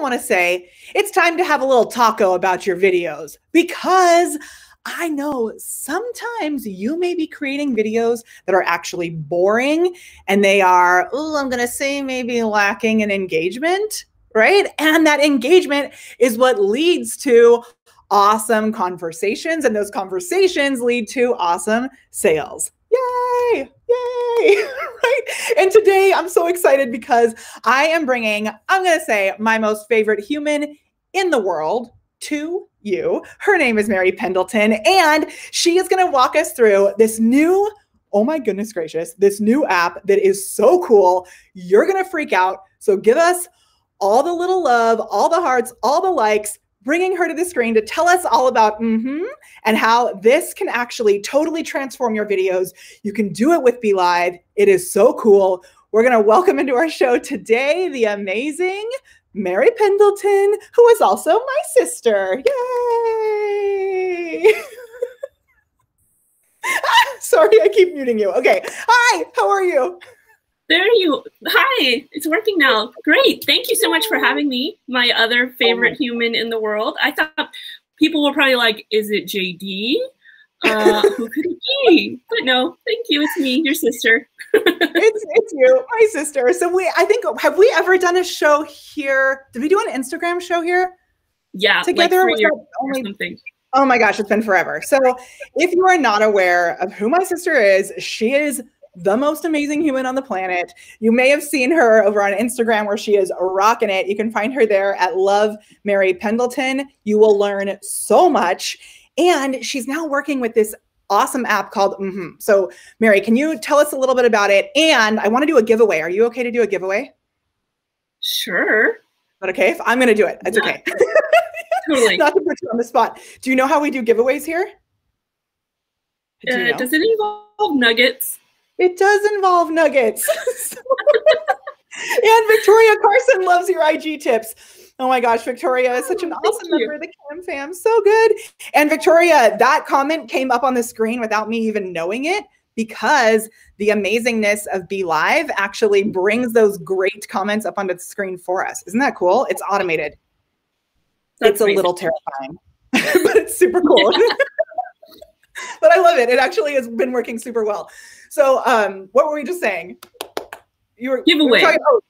want to say it's time to have a little taco about your videos, because I know sometimes you may be creating videos that are actually boring and they are, oh, I'm going to say maybe lacking in engagement, right? And that engagement is what leads to awesome conversations, and those conversations lead to awesome sales. Yay! Yay! Right? And today I'm so excited because I am bringing, I'm going to say, my most favorite human in the world to you. Her name is Mary Pendleton, and she is going to walk us through this new, oh my goodness gracious, this new app that is so cool. You're going to freak out. So give us all the little love, all the hearts, all the likes, bringing her to the screen to tell us all about Mmhmm and how this can actually totally transform your videos. You can do it with BeLive. It is so cool. We're going to welcome into our show today the amazing Mary Pendleton, who is also my sister. Yay! Sorry, I keep muting you. Okay. Hi, how are you? There you, hi, it's working now. Great, thank you so much for having me, my other favorite human in the world. I thought people were probably like, is it JD? Who could it be? But no, thank you, it's me, your sister. it's you, my sister. So I think, have we ever done a show here? Did we do an Instagram show here? Yeah, together? like 3 years or something. Oh my gosh, it's been forever. So if you are not aware of who my sister is, she is the most amazing human on the planet. You may have seen her over on Instagram where she is rocking it. You can find her there at Love Mary Pendleton. You will learn so much. And she's now working with this awesome app called Mmhmm. So Mary, can you tell us a little bit about it? And I want to do a giveaway. Are you okay to do a giveaway? Sure. But okay, if I'm going to do it, it's okay. Totally. Not to put you on the spot. Do you know how we do giveaways here? Do you know? Does it involve nuggets? It does involve nuggets. And Victoria Carson loves your IG tips. Oh my gosh, Victoria is such an awesome member of the Cam fam. So good. And Victoria, that comment came up on the screen without me even knowing it, because the amazingness of BeLive actually brings those great comments up onto the screen for us. Isn't that cool? It's automated. It's amazing. A little terrifying, but it's super cool. But I love it. It actually has been working super well. So what were we just saying? Giveaway.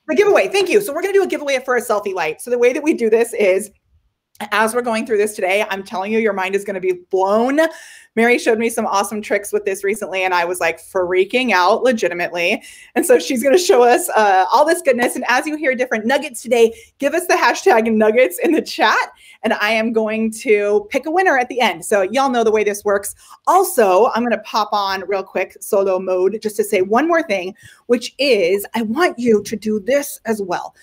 The giveaway. Thank you. So we're going to do a giveaway for a selfie light. So the way that we do this is, as we're going through this today, I'm telling you, your mind is going to be blown. Mary showed me some awesome tricks with this recently, and I was like freaking out legitimately. And so she's going to show us all this goodness. And as you hear different nuggets today, give us the hashtag nuggets in the chat, and I am going to pick a winner at the end. So y'all know the way this works. Also, I'm going to pop on real quick solo mode just to say one more thing, which is I want you to do this as well.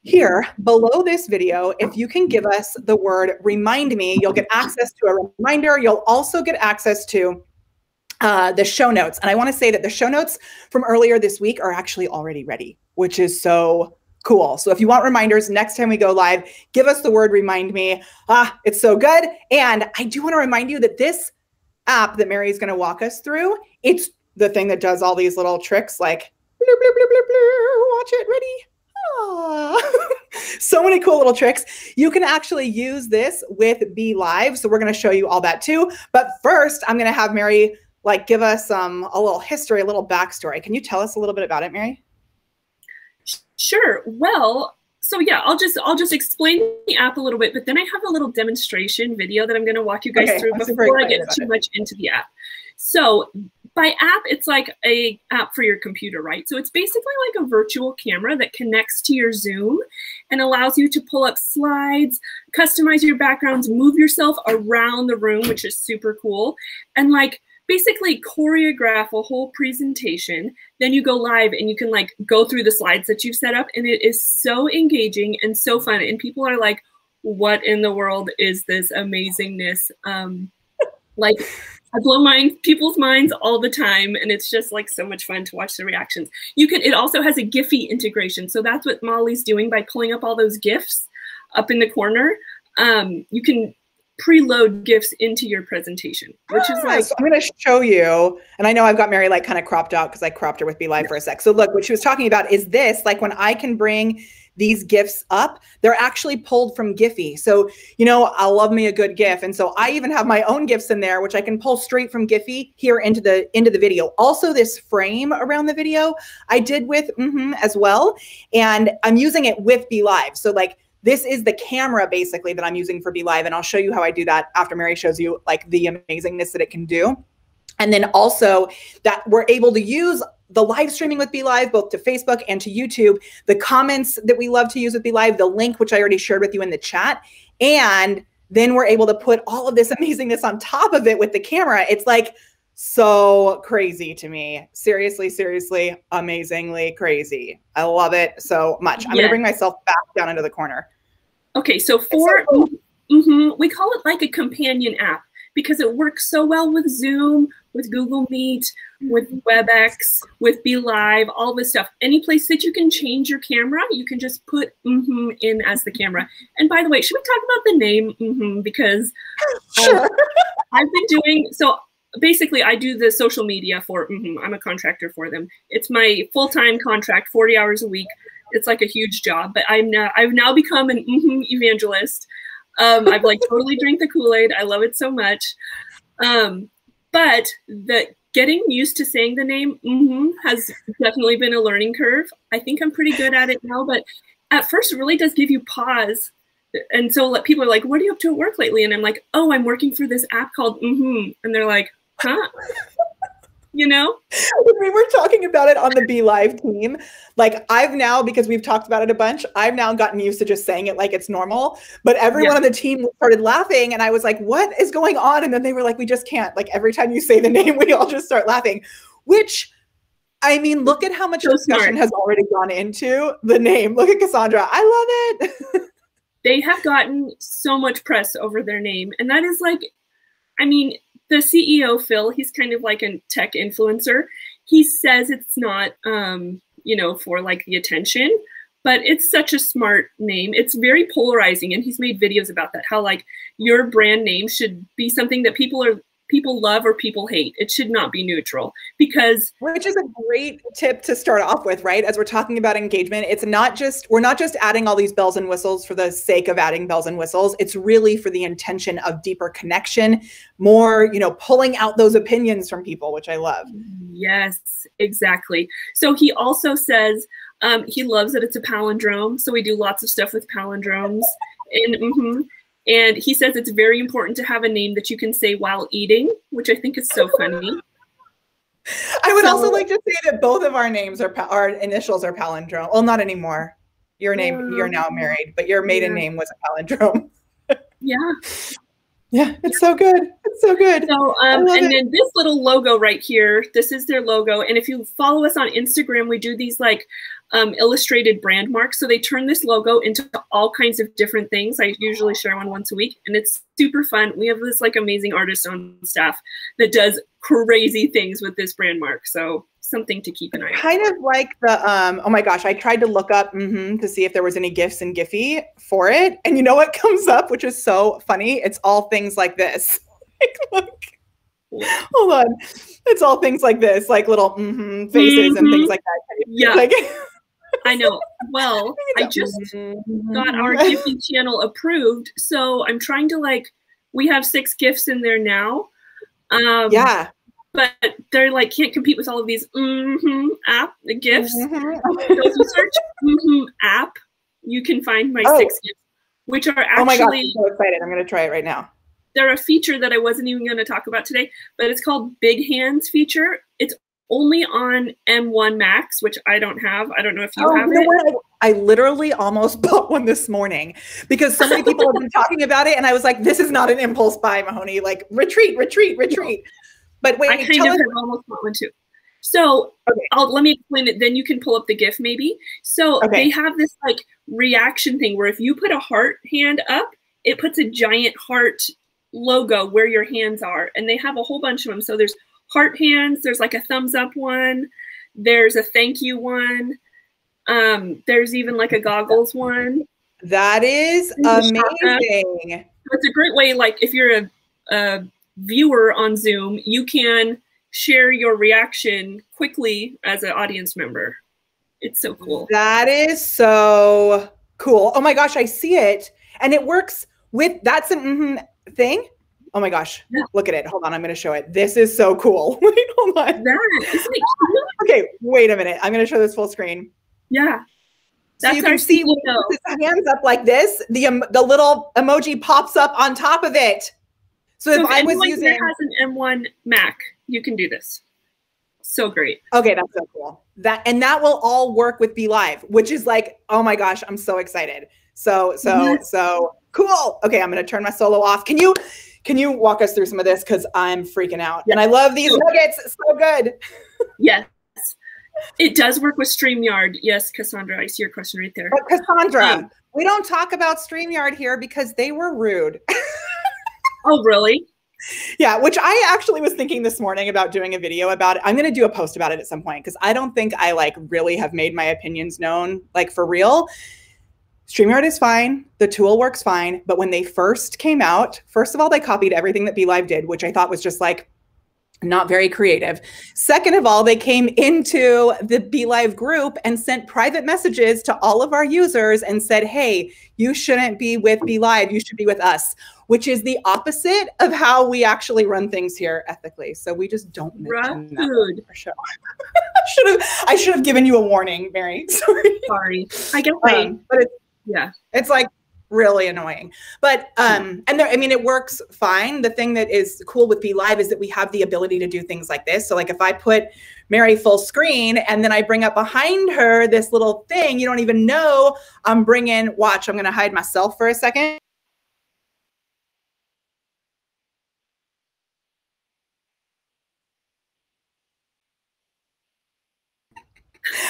Here below this video, if you can give us the word remind me, you'll get access to a reminder. You'll also get access to the show notes. And I want to say that the show notes from earlier this week are actually already ready, which is so cool. So if you want reminders next time we go live, give us the word remind me. It's so good. And I do want to remind you that this app that Mary is going to walk us through, it's the thing that does all these little tricks like blue, blue, blue, blue, blue. Watch it, ready? So many cool little tricks. You can actually use this with BeLive. So we're going to show you all that too. But first, I'm going to have Mary give us a little history, a little backstory. Can you tell us a little bit about it, Mary? Sure. Well, so yeah, I'll just explain the app a little bit, but then I have a little demonstration video that I'm going to walk you guys through before I get too much into the app. So by app, it's like a app for your computer, right? So it's basically like a virtual camera that connects to your Zoom and allows you to pull up slides, customize your backgrounds, move yourself around the room, which is super cool, and basically choreograph a whole presentation. Then you go live and you can go through the slides that you've set up, and it is so engaging and so fun. And people are like, what in the world is this amazingness? I blow people's minds all the time, and it's just so much fun to watch the reactions. It also has a Giphy integration. So that's what Molly's doing by pulling up all those GIFs up in the corner. You can preload GIFs into your presentation, which is like, so I'm going to show you. And I know I've got Mary like kind of cropped out because I cropped her with BeLive for a sec. So look, what she was talking about is this, like when I can bring these GIFs up, they're actually pulled from Giphy. So, you know, I love me a good GIF. And so I even have my own GIFs in there, which I can pull straight from Giphy here into the video. Also this frame around the video I did with as well. And I'm using it with BeLive. So like, this is the camera basically that I'm using for BeLive. And I'll show you how I do that after Mary shows you like the amazingness that it can do. And then also that we're able to use the live streaming with BeLive, both to Facebook and to YouTube, the comments that we love to use with BeLive, the link, which I already shared with you in the chat. And then we're able to put all of this amazingness on top of it with the camera. It's like so crazy to me. Seriously, seriously, amazingly crazy. I love it so much. I'm going to bring myself back down into the corner. Okay, so we call it like a companion app because it works so well with Zoom, with Google Meet, with WebEx, with BeLive, all this stuff. Any place that you can change your camera, you can just put in as the camera. And by the way, should we talk about the name because sure. I've been doing, so basically I do the social media for I'm a contractor for them. It's my full-time contract, 40 hours a week. It's like a huge job, but I've now become an evangelist. I've like totally drank the Kool-Aid. I love it so much. But the getting used to saying the name has definitely been a learning curve. I think I'm pretty good at it now, but at first it really does give you pause. And so people are like, what are you up to at work lately? And I'm like, oh, I'm working for this app called And they're like, huh? You know? When we were talking about it on the BeLive team, like I've now, because we've talked about it a bunch, I've now gotten used to just saying it like it's normal, but everyone on the team started laughing and I was like, what is going on? And then they were like, we just can't, like every time you say the name, we all just start laughing, which I mean, look at how much discussion has already gone into the name. Look at Cassandra. I love it. They have gotten so much press over their name. And that is like, I mean, the CEO, Phil, he's kind of like a tech influencer. He says it's not, you know, for like the attention, but it's such a smart name. It's very polarizing. And he's made videos about that, how like your brand name should be something that people love or people hate. It should not be neutral because. Which is a great tip to start off with, right? As we're talking about engagement, it's not just, we're not just adding all these bells and whistles for the sake of adding bells and whistles. It's really for the intention of deeper connection, more, you know, pulling out those opinions from people, which I love. Yes, exactly. So he also says he loves that it's a palindrome. So we do lots of stuff with palindromes and he says it's very important to have a name that you can say while eating, which I think is so funny. I would also like to say that both of our names are, our initials are palindrome. Well, not anymore. Your name, you're now married, but your maiden name was a palindrome. Yeah. Yeah, it's so good. It's so good. So, and then this little logo right here, this is their logo. And if you follow us on Instagram, we do these like illustrated brand marks. So they turn this logo into all kinds of different things. I usually share one once a week and it's super fun. We have this like amazing artist on staff that does crazy things with this brand mark. So something to keep an eye on. Kind of like the, oh my gosh, I tried to look up to see if there was any GIFs in Giphy for it. And you know what comes up, which is so funny? It's all things like this. Like, look, hold on. It's all things like this, like little faces and things like that. Yeah. Like, I know. Well, I just got our Giphy channel approved. So I'm trying to like, we have 6 GIFs in there now. yeah. But they're like, can't compete with all of these app, the GIFs. So if you search app, you can find my 6 GIFs, which are actually. Oh my gosh, I'm so excited. I'm going to try it right now. They're a feature that I wasn't even going to talk about today, but it's called Big Hands feature. It's only on M1 Max, which I don't have. I don't know if you have it. I literally almost bought one this morning because so many people have been talking about it. And I was like, this is not an impulse buy, Mahoney. Like, retreat, retreat, retreat. But wait, I kind of have almost bought one too. So let me explain it. Then you can pull up the GIF maybe. So they have this like reaction thing where if you put a heart hand up, it puts a giant heart logo where your hands are. And they have a whole bunch of them. So there's heart hands. There's like a thumbs up one. There's a thank you one. There's even like a goggles one. That is amazing. It's a great way, like if you're a viewer on Zoom, you can share your reaction quickly as an audience member. It's so cool. That is so cool. Oh my gosh, I see it. And it works with, that's an thing. Oh my gosh, yeah. Look at it. Hold on, I'm going to show it. This is so cool. Wait, hold on. Okay, wait a minute. I'm going to show this full screen. Yeah. So you can see when it puts his hands up like this, the little emoji pops up on top of it. So if I was using, has an M1 Mac, you can do this. So great. Okay, that's so cool. That will all work with BeLive, which is like, oh my gosh, I'm so excited. So cool. Okay, I'm gonna turn my solo off. Can you walk us through some of this? Because I'm freaking out. Yes. And I love these nuggets. It's so good. Yes. It does work with StreamYard. Yes, Cassandra, I see your question right there. But Cassandra, we don't talk about StreamYard here because they were rude. Oh, really? Yeah, which I actually was thinking this morning about doing a video about it. I'm going to do a post about it at some point because I don't think I like really have made my opinions known like for real. StreamYard is fine. The tool works fine. But when they first came out, first of all, they copied everything that BeLive did, which I thought was just like not very creative. Second of all, they came into the BeLive group and sent private messages to all of our users and said, hey, you shouldn't be with BeLive. You should be with us, which is the opposite of how we actually run things here ethically. So we just don't mention that for sure. I should have given you a warning, Mary. Sorry. I get but it's like really annoying. But and there, I mean, it works fine. The thing that is cool with BeLive is that we have the ability to do things like this. So like if I put Mary full screen and then I bring up behind her this little thing, you don't even know I'm bringing, watch, I'm going to hide myself for a second.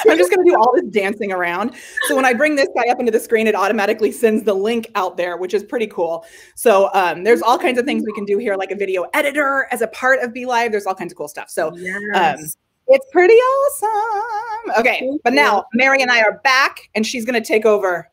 I'm just going to do all this dancing around. So when I bring this guy up into the screen, it automatically sends the link out there, which is pretty cool. So there's all kinds of things we can do here, like a video editor as a part of BeLive. There's all kinds of cool stuff. So it's pretty awesome. Okay, but now Mary and I are back, and she's going to take over.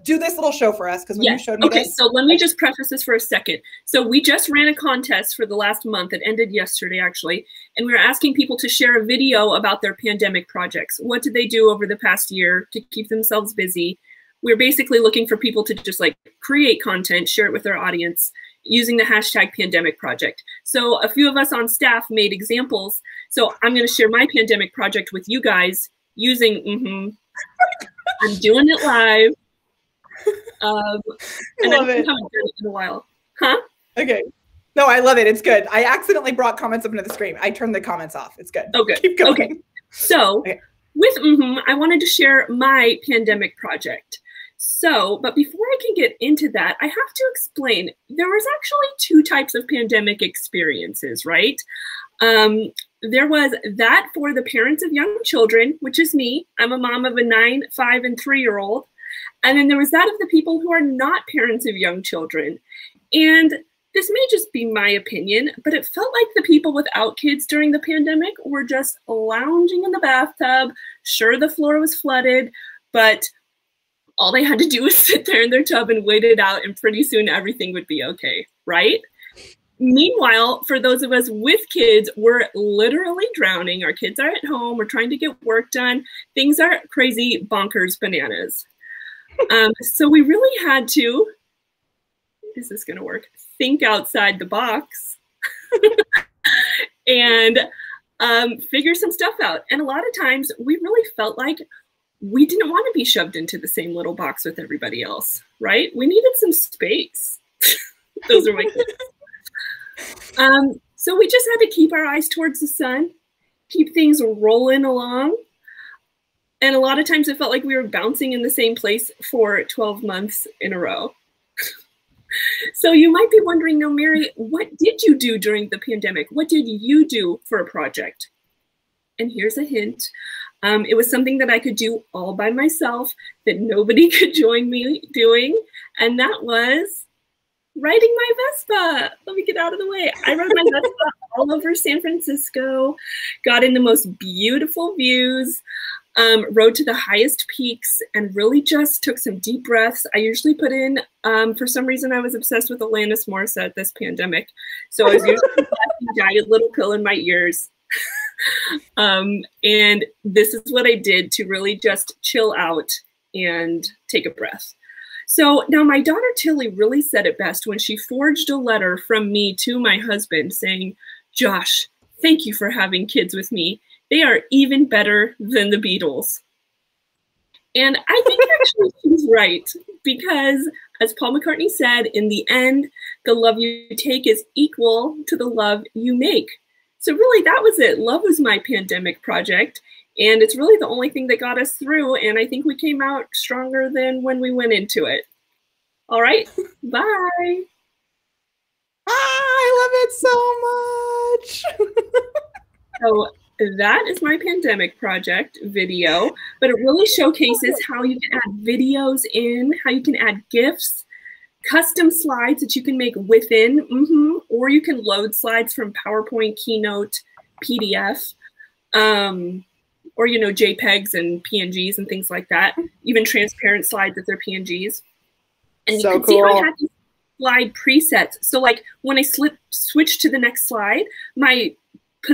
Do this little show for us, because when you showed me this. So let me just preface this for a second. So we just ran a contest for the last month. It ended yesterday, actually. And we were asking people to share a video about their pandemic projects. What did they do over the past year to keep themselves busy? We're basically looking for people to just like create content, share it with their audience using the hashtag pandemic project. So a few of us on staff made examples. So I'm going to share my pandemic project with you guys using Mmhmm. I'm doing it live. And I haven't done it in a while. Huh? Okay. No, I love it. It's good. I accidentally brought comments up into the screen. I turned the comments off. It's good. Oh, good. Keep going. Okay. So with Mmhmm, I wanted to share my pandemic project. So, but before I can get into that, I have to explain, there was actually two types of pandemic experiences, right? There was that for the parents of young children, which is me. I'm a mom of a 9, 5, and 3-year-old. And then there was that of the people who are not parents of young children. And this may just be my opinion, but it felt like the people without kids during the pandemic were just lounging in the bathtub. Sure, the floor was flooded, but all they had to do was sit there in their tub and wait it out, and pretty soon everything would be okay, right? Meanwhile, for those of us with kids, we're literally drowning. Our kids are at home. We're trying to get work done. Things are crazy, bonkers, bananas. So we really had to, is this going to work? Think outside the box and figure some stuff out. And a lot of times we really felt like we didn't want to be shoved into the same little box with everybody else, right? We needed some space. Those are my kids. So we just had to keep our eyes towards the sun, keep things rolling along. And a lot of times it felt like we were bouncing in the same place for 12 months in a row. So you might be wondering, now, Mary, what did you do during the pandemic? What did you do for a project? And here's a hint. It was something that I could do all by myself, that nobody could join me doing. And that was riding my Vespa. Let me get out of the way. I rode my Vespa all over San Francisco, got in the most beautiful views. rode to the highest peaks and really just took some deep breaths. I usually put in, for some reason, I was obsessed with Alanis Morissette this pandemic. So I was using a giant little pill in my ears. And this is what I did to really just chill out and take a breath. So now my daughter Tilly really said it best when she forged a letter from me to my husband saying, "Josh, thank you for having kids with me. They are even better than the Beatles." And I think actually she's right, because as Paul McCartney said, in the end, the love you take is equal to the love you make. So really that was it. Love was my pandemic project. And it's really the only thing that got us through. And I think we came out stronger than when we went into it. All right. Bye. I love it so much. So that is my pandemic project video, but it really showcases how you can add videos in, how you can add GIFs, custom slides that you can make within Mmhmm, or you can load slides from PowerPoint, Keynote, PDF, or, you know, JPEGs and PNGs and things like that, even transparent slides if they're PNGs. And you can see I have these slide presets. So like when I switch to the next slide, my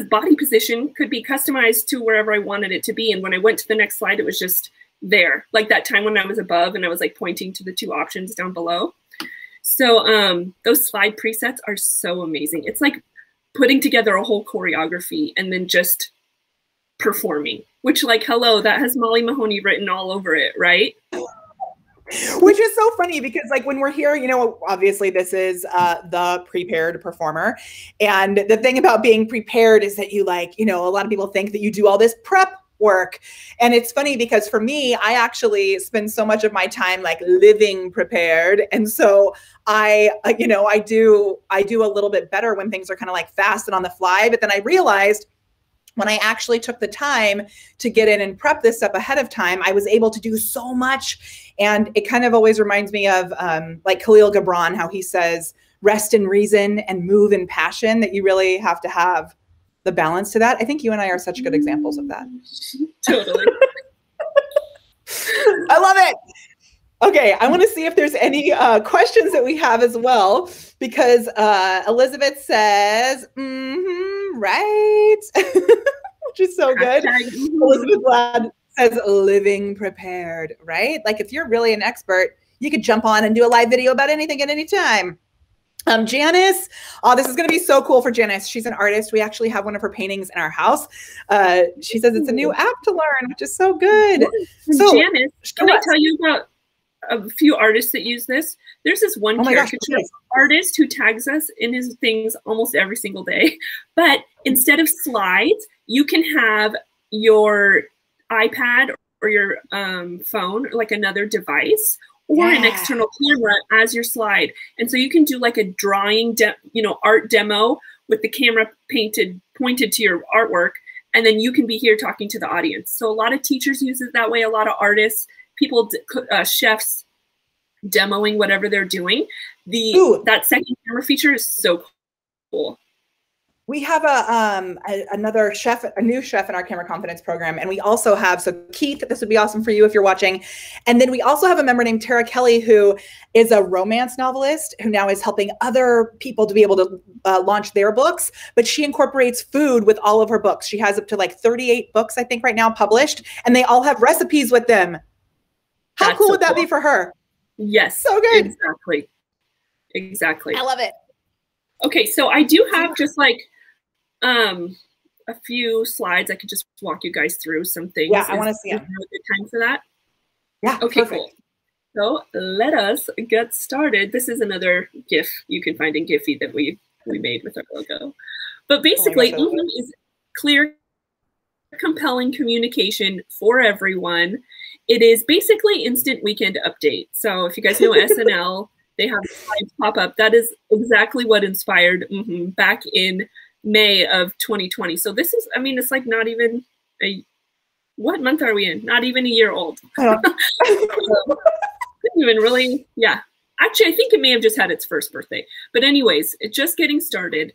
body position could be customized to wherever I wanted it to be. And when I went to the next slide, it was just there. Like that time when I was above and I was like pointing to the two options down below. So those slide presets are so amazing. It's like putting together a whole choreography and then just performing, which, like, hello, that has Molly Mahoney written all over it, right? Which is so funny because, like, when we're here, you know, obviously this is the prepared performer. And the thing about being prepared is that you, like, you know, a lot of people think that you do all this prep work. And it's funny because for me, I actually spend so much of my time like living prepared. And so I, you know, I do a little bit better when things are kind of like fast and on the fly. But then I realized when I actually took the time to get in and prep this stuff ahead of time, I was able to do so much. And it kind of always reminds me of like Khalil Gibran, how he says, rest in reason and move in passion, that you really have to have the balance to that. I think you and I are such good examples of that. Totally. I love it. Okay, I want to see if there's any questions that we have as well, because Elizabeth says, right, which is so good. Elizabeth Ladd says living prepared, right? Like if you're really an expert, you could jump on and do a live video about anything at any time. Janice, oh, this is going to be so cool for Janice. She's an artist. We actually have one of her paintings in our house. She says it's a new app to learn, which is so good. So, Janice, can I tell you about a few artists that use this? There's this one caricature artist who tags us in his things almost every single day. But instead of slides, you can have your iPad or your phone, or like another device, or an external camera as your slide. And so you can do like a drawing, art demo with the camera pointed to your artwork. And then you can be here talking to the audience. So a lot of teachers use it that way. A lot of artists, people, chefs demoing whatever they're doing. That second camera feature is so cool. We have another chef, a new chef in our Camera Confidence program. And we also have, so Keith, this would be awesome for you if you're watching. And then we also have a member named Tara Kelly, who is a romance novelist who now is helping other people to be able to launch their books. But she incorporates food with all of her books. She has up to like 38 books, I think, right now published, and they all have recipes with them. How cool would that be for her? Yes. So good. Exactly. Exactly. I love it. Okay, so I do have just like a few slides. I could just walk you guys through some things. Yeah, I want to see them. Is a good time for that? Yeah. Okay, perfect. cool. So let us get started. This is another GIF you can find in Giphy that we made with our logo. But basically, Mmhmm is clear, compelling communication for everyone. It is basically instant weekend update. So if you guys know SNL, they have slides pop up. That is exactly what inspired Mmhmm back in May of 2020. So this is, I mean, it's like not even what month are we in? Not even a year old. Even really, yeah. Actually, I think it may have just had its first birthday. But anyways, it's just getting started.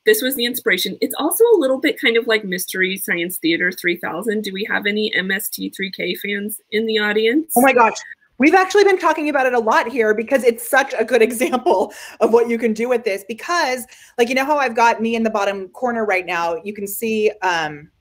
This was the inspiration. It's also a little bit kind of like Mystery Science Theater 3000. Do we have any MST3K fans in the audience? Oh my gosh. We've actually been talking about it a lot here because it's such a good example of what you can do with this, because like, you know how I've got me in the bottom corner right now, you can see, I'm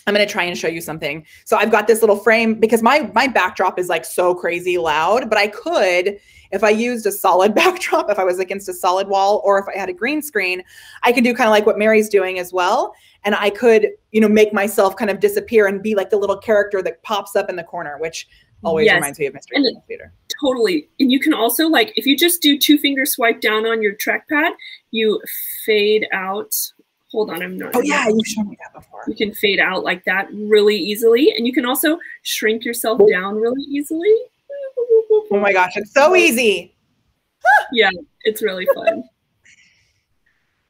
going to try and show you something. So I've got this little frame because my backdrop is like so crazy loud, but I could, if I used a solid backdrop, if I was against a solid wall, or if I had a green screen, I could do kind of like what Mary's doing as well. And I could, you know, make myself kind of disappear and be like the little character that pops up in the corner, which always reminds me of Mystery Science Theater. Totally. And you can also, like, if you just do 2-finger swipe down on your trackpad, you fade out. Hold on, I'm not. Oh yeah, you've shown me that before. You can fade out like that really easily. And you can also shrink yourself down really easily. Oh my gosh, it's so easy. Yeah, it's really fun.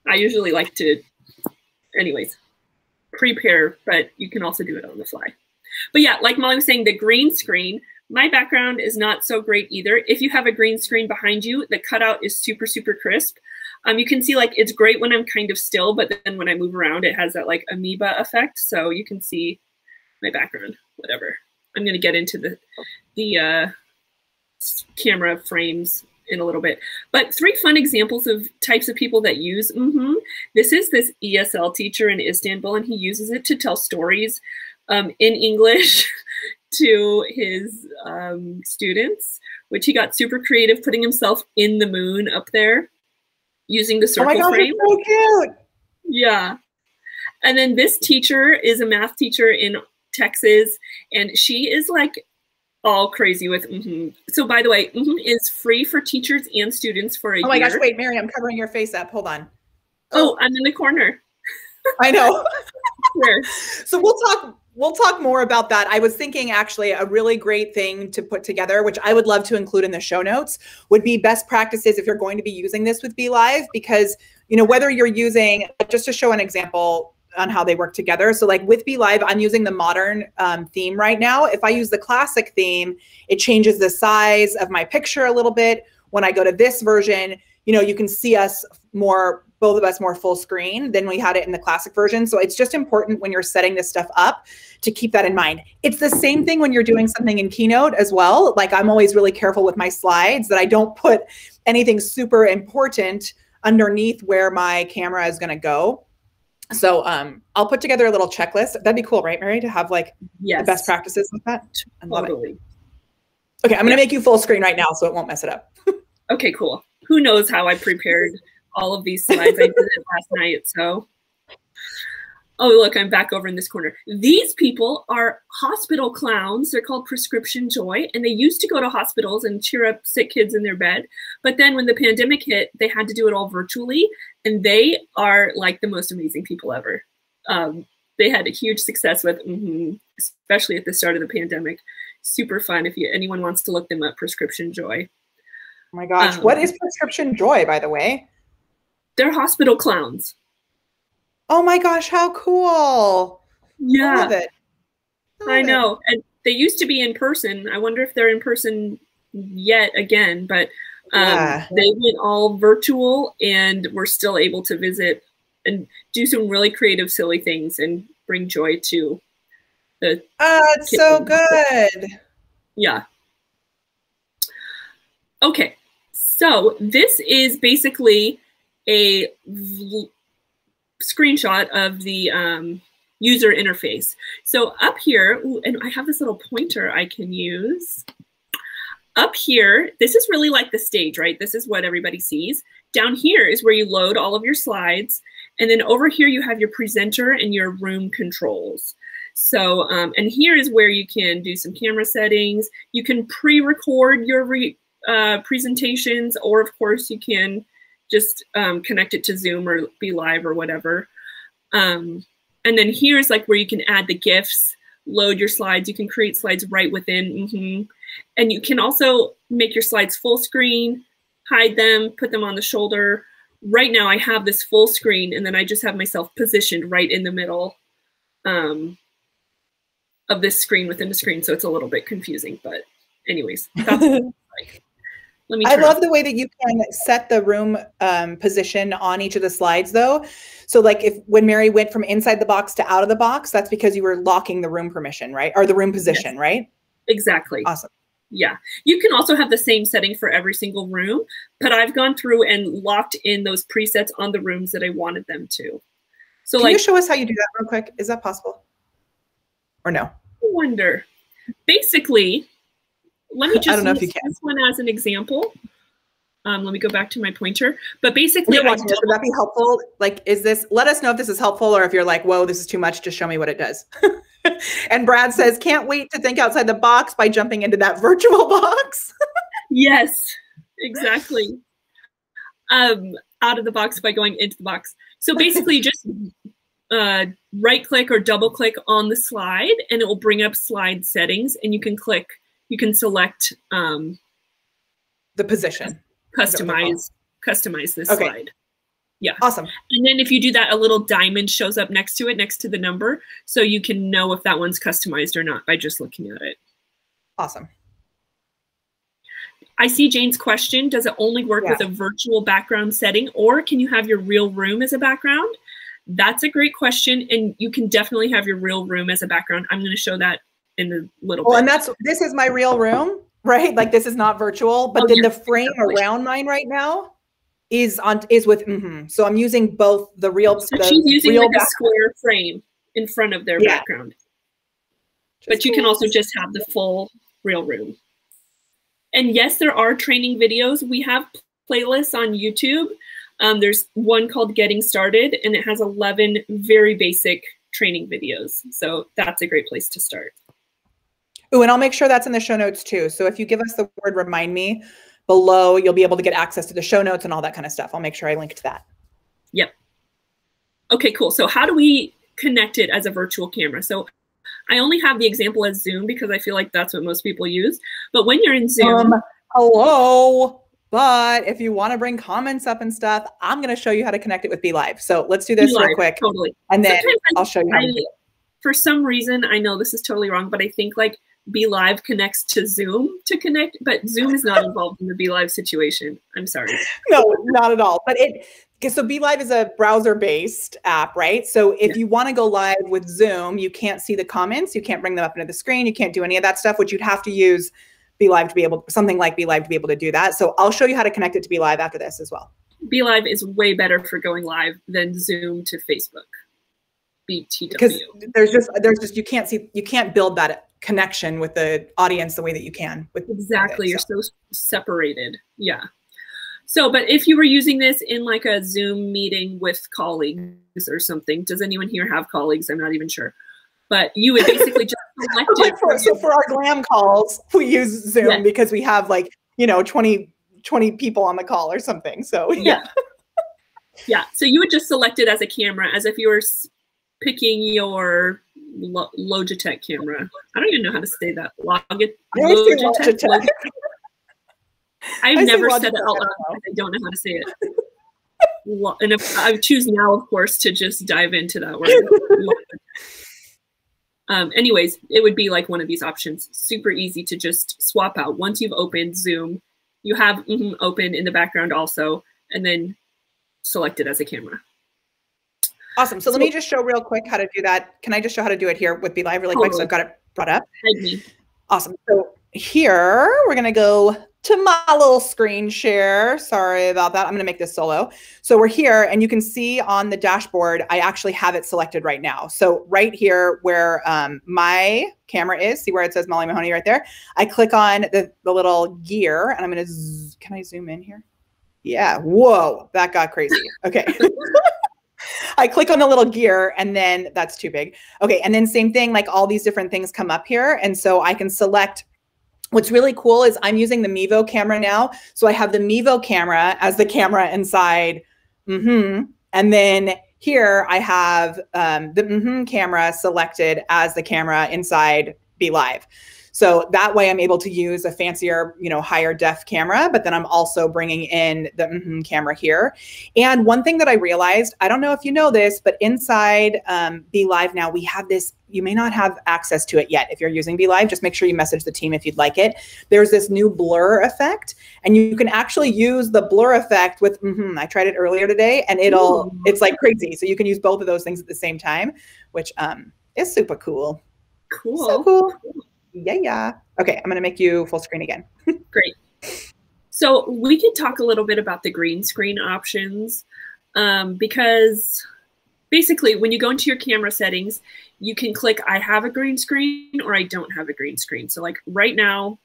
I usually like to, anyways, prepare, but you can also do it on the fly. But yeah, like Molly was saying, the green screen, my background is not so great either. If you have a green screen behind you, the cutout is super, super crisp. You can see like it's great when I'm kind of still, but then when I move around, it has that like amoeba effect. So you can see my background, whatever. I'm going to get into the camera frames in a little bit. But 3 fun examples of types of people that use Mmhmm. This is this ESL teacher in Istanbul, and he uses it to tell stories in English to his students, which he got super creative, putting himself in the moon up there using the circle frame. It's so cute. Yeah. And then this teacher is a math teacher in Texas, and she is like all crazy with Mmhmm. So by the way, Mmhmm is free for teachers and students for a year. Oh my gosh, wait, Mary, I'm covering your face up. Hold on. Oh, I'm in the corner. I know. Sure. So we'll talk more about that. I was thinking actually a really great thing to put together, which I would love to include in the show notes, would be best practices if you're going to be using this with BeLive, because, you know, whether you're using, just to show an example on how they work together. So like with BeLive, I'm using the modern theme right now. If I use the classic theme, it changes the size of my picture a little bit. When I go to this version, you know, you can see us more, both of us more full screen than we had it in the classic version. So it's just important when you're setting this stuff up to keep that in mind. It's the same thing when you're doing something in Keynote as well. Like I'm always really careful with my slides that I don't put anything super important underneath where my camera is going to go. So I'll put together a little checklist. That'd be cool, right, Mary, to have like the best practices with that? I love it. Okay, I'm going to make you full screen right now so it won't mess it up. Okay, cool. Who knows how I prepared all of these slides. I did it last night, so. Oh, look, I'm back over in this corner. These people are hospital clowns. They're called Prescription Joy, and they used to go to hospitals and cheer up sick kids in their bed. But then when the pandemic hit, they had to do it all virtually, and they are like the most amazing people ever. They had a huge success with Mmhmm, especially at the start of the pandemic. Super fun if anyone wants to look them up, Prescription Joy. Oh my gosh, what is Prescription Joy, by the way? They're hospital clowns. Oh my gosh, how cool. Yeah. I love it. I know. And they used to be in person. I wonder if they're in person yet again, but they went all virtual and we're still able to visit and do some really creative, silly things and bring joy to the it's so good. Yeah. Okay. So this is basically a screenshot of the user interface. So up here, ooh, and I have this little pointer I can use. Up here, this is really like the stage, right? This is what everybody sees. Down here is where you load all of your slides. And then over here, you have your presenter and your room controls. So, and here is where you can do some camera settings. You can pre-record your presentations, or of course you can just connect it to Zoom or BeLive or whatever. And then here's like where you can add the gifs, load your slides. You can create slides right within Mmhmm. And you can also make your slides full screen, hide them, put them on the shoulder. Right now I have this full screen and then I just have myself positioned right in the middle of this screen within the screen. So it's a little bit confusing, but anyways, that's like. Let me I love the way that you can set the room position on each of the slides though. So like when Mary went from inside the box to out of the box, that's because you were locking the room permission, right? Or the room position, yes. Right? Exactly. Awesome. Yeah. You can also have the same setting for every single room, but I've gone through and locked in those presets on the rooms that I wanted them to. So can you show us how you do that real quick? Is that possible? Or no? I wonder. Basically, let me just I don't know if you can. This one as an example. Let me go back to my pointer. But basically, would that be helpful? Like, let us know if this is helpful, or if you're like, whoa, this is too much, just show me what it does. And Brad says, can't wait to think outside the box by jumping into that virtual box. Yes, exactly. Out of the box by going into the box. So basically just right click or double click on the slide and it will bring up slide settings, and you can select the position. Customize this slide. Yeah. Awesome. And then if you do that, a little diamond shows up next to it, next to the number. So you can know if that one's customized or not by just looking at it. Awesome. I see Jane's question. Does it only work with a virtual background setting, or can you have your real room as a background? That's a great question. And you can definitely have your real room as a background. I'm going to show that in a little bit. And this is my real room, right? Like this is not virtual, but then the frame around mine right now is with Mmhmm. So I'm using both the real. So she's using like a square frame in front of their background. But you can also just have the full real room. And yes, there are training videos. We have playlists on YouTube. There's one called Getting Started, and it has 11 very basic training videos. So that's a great place to start. Oh, and I'll make sure that's in the show notes too. So if you give us the word remind me below, you'll be able to get access to the show notes and all that kind of stuff. I'll make sure I link to that. Yep. Okay, cool. So how do we connect it as a virtual camera? So I only have the example as Zoom because I feel like that's what most people use. But when you're in Zoom. Hello. But if you want to bring comments up and stuff, I'm going to show you how to connect it with BeLive. So let's do this real quick. Totally. And then I'll show you how to do it. For some reason, I know this is totally wrong, but I think like BeLive connects to Zoom to connect, but Zoom is not involved in the BeLive situation. I'm sorry. No, not at all. But so BeLive is a browser-based app, right? So if you want to go live with Zoom, you can't see the comments, you can't bring them up into the screen, you can't do any of that stuff, which you'd have to use BeLive to be able, something like BeLive to be able to do that. So I'll show you how to connect it to BeLive after this as well. BeLive is way better for going live than Zoom to Facebook. BTW. Because there's just you can't build that connection with the audience the way that you can with You're so separated. Yeah. So, but if you were using this in like a Zoom meeting with colleagues or something, does anyone here have colleagues? I'm not even sure. But you would basically just select it. So for our glam calls, we use Zoom because we have like, 20 people on the call or something. So yeah. So you would just select it as a camera, as if you were picking your Logitech camera. I don't even know how to say that. Logitech. I've never said it out loud because I don't know how to say it. And if I choose now, of course, to just dive into that word. Anyways, it would be like one of these options. Super easy to just swap out. Once you've opened Zoom, you have Mmhmm open in the background also, and then select it as a camera. Awesome. So let me just show real quick how to do that. Can I just show how to do it here with BeLive really quick? So I've got it brought up. Awesome. So here we're going to go to my little screen share. Sorry about that. I'm going to make this solo. So we're here and you can see on the dashboard, I actually have it selected right now. So right here where my camera is, see where it says Molly Mahoney right there. I click on the little gear and I'm going to, can I zoom in here? Yeah. Whoa, that got crazy. Okay. I click on the little gear and then that's too big. Okay. And then same thing, like all these different things come up here. And so I can select. What's really cool is I'm using the Mevo camera now. So I have the Mevo camera as the camera inside Mmhmm. And then here I have the Mmhmm camera selected as the camera inside BeLive. So that way I'm able to use a fancier, you know, higher def camera, but then I'm also bringing in the Mmhmm camera here. And one thing that I realized, I don't know if you know this, but inside BeLive now, we have this, you may not have access to it yet. If you're using BeLive, just make sure you message the team if you'd like it. There's this new blur effect, and you can actually use the blur effect with Mmhmm. I tried it earlier today, and it's like crazy. So you can use both of those things at the same time, which is super cool. Cool. So cool. Yeah. Okay, I'm gonna make you full screen again. Great. So we can talk a little bit about the green screen options, because basically when you go into your camera settings, you can click I have a green screen or I don't have a green screen. So like right now,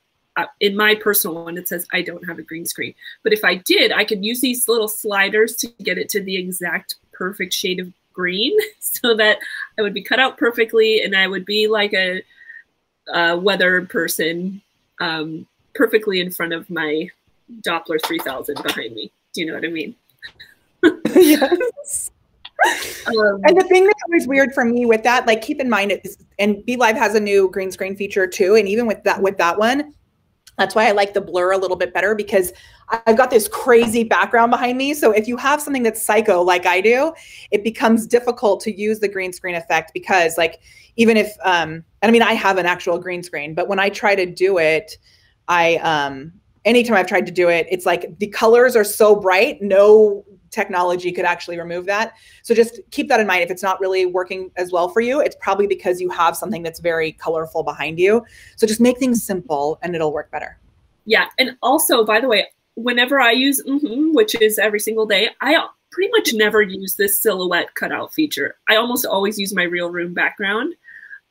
in my personal one, it says I don't have a green screen. But if I did, I could use these little sliders to get it to the exact perfect shade of green so that I would be cut out perfectly and I would be like a weather person perfectly in front of my Doppler 3000 behind me. Do you know what I mean? Yes. And the thing that's always weird for me with that, like keep in mind, and BeLive has a new green screen feature too. And even with that one, that's why I like the blur a little bit better, because I've got this crazy background behind me. So if you have something that's psycho like I do, it becomes difficult to use the green screen effect, because like, even if, and I mean, I have an actual green screen, but when I try to do it, anytime I've tried to do it, it's like the colors are so bright, no technology could actually remove that. So just keep that in mind. If it's not really working as well for you, it's probably because you have something that's very colorful behind you. So just make things simple and it'll work better. Yeah. And also, by the way, whenever I use Mmhmm, which is every single day, I pretty much never use this silhouette cutout feature. I almost always use my real room background.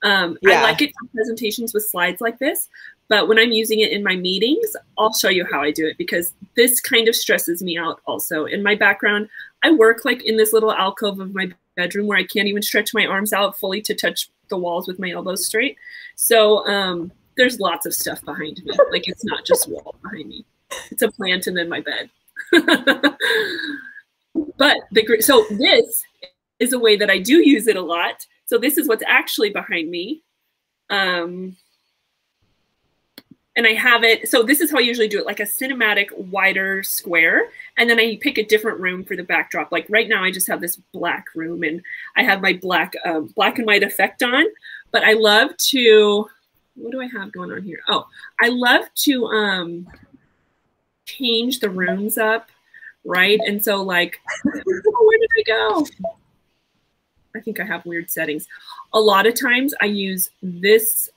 I like it for presentations with slides like this, but when I'm using it in my meetings, I'll show you how I do it, because this kind of stresses me out also. In my background, I work like in this little alcove of my bedroom where I can't even stretch my arms out fully to touch the walls with my elbows straight. So there's lots of stuff behind me. Like it's not just wall behind me. It's a plant and then my bed. But so this is a way that I do use it a lot. So this is what's actually behind me. And I have it, so this is how I usually do it, like a cinematic wider square. And then I pick a different room for the backdrop. Like right now I just have this black room and I have my black and white effect on. But I love to, what do I have going on here? Oh, I love to change the rooms up, right? And so like, where did I go? I think I have weird settings. A lot of times I use this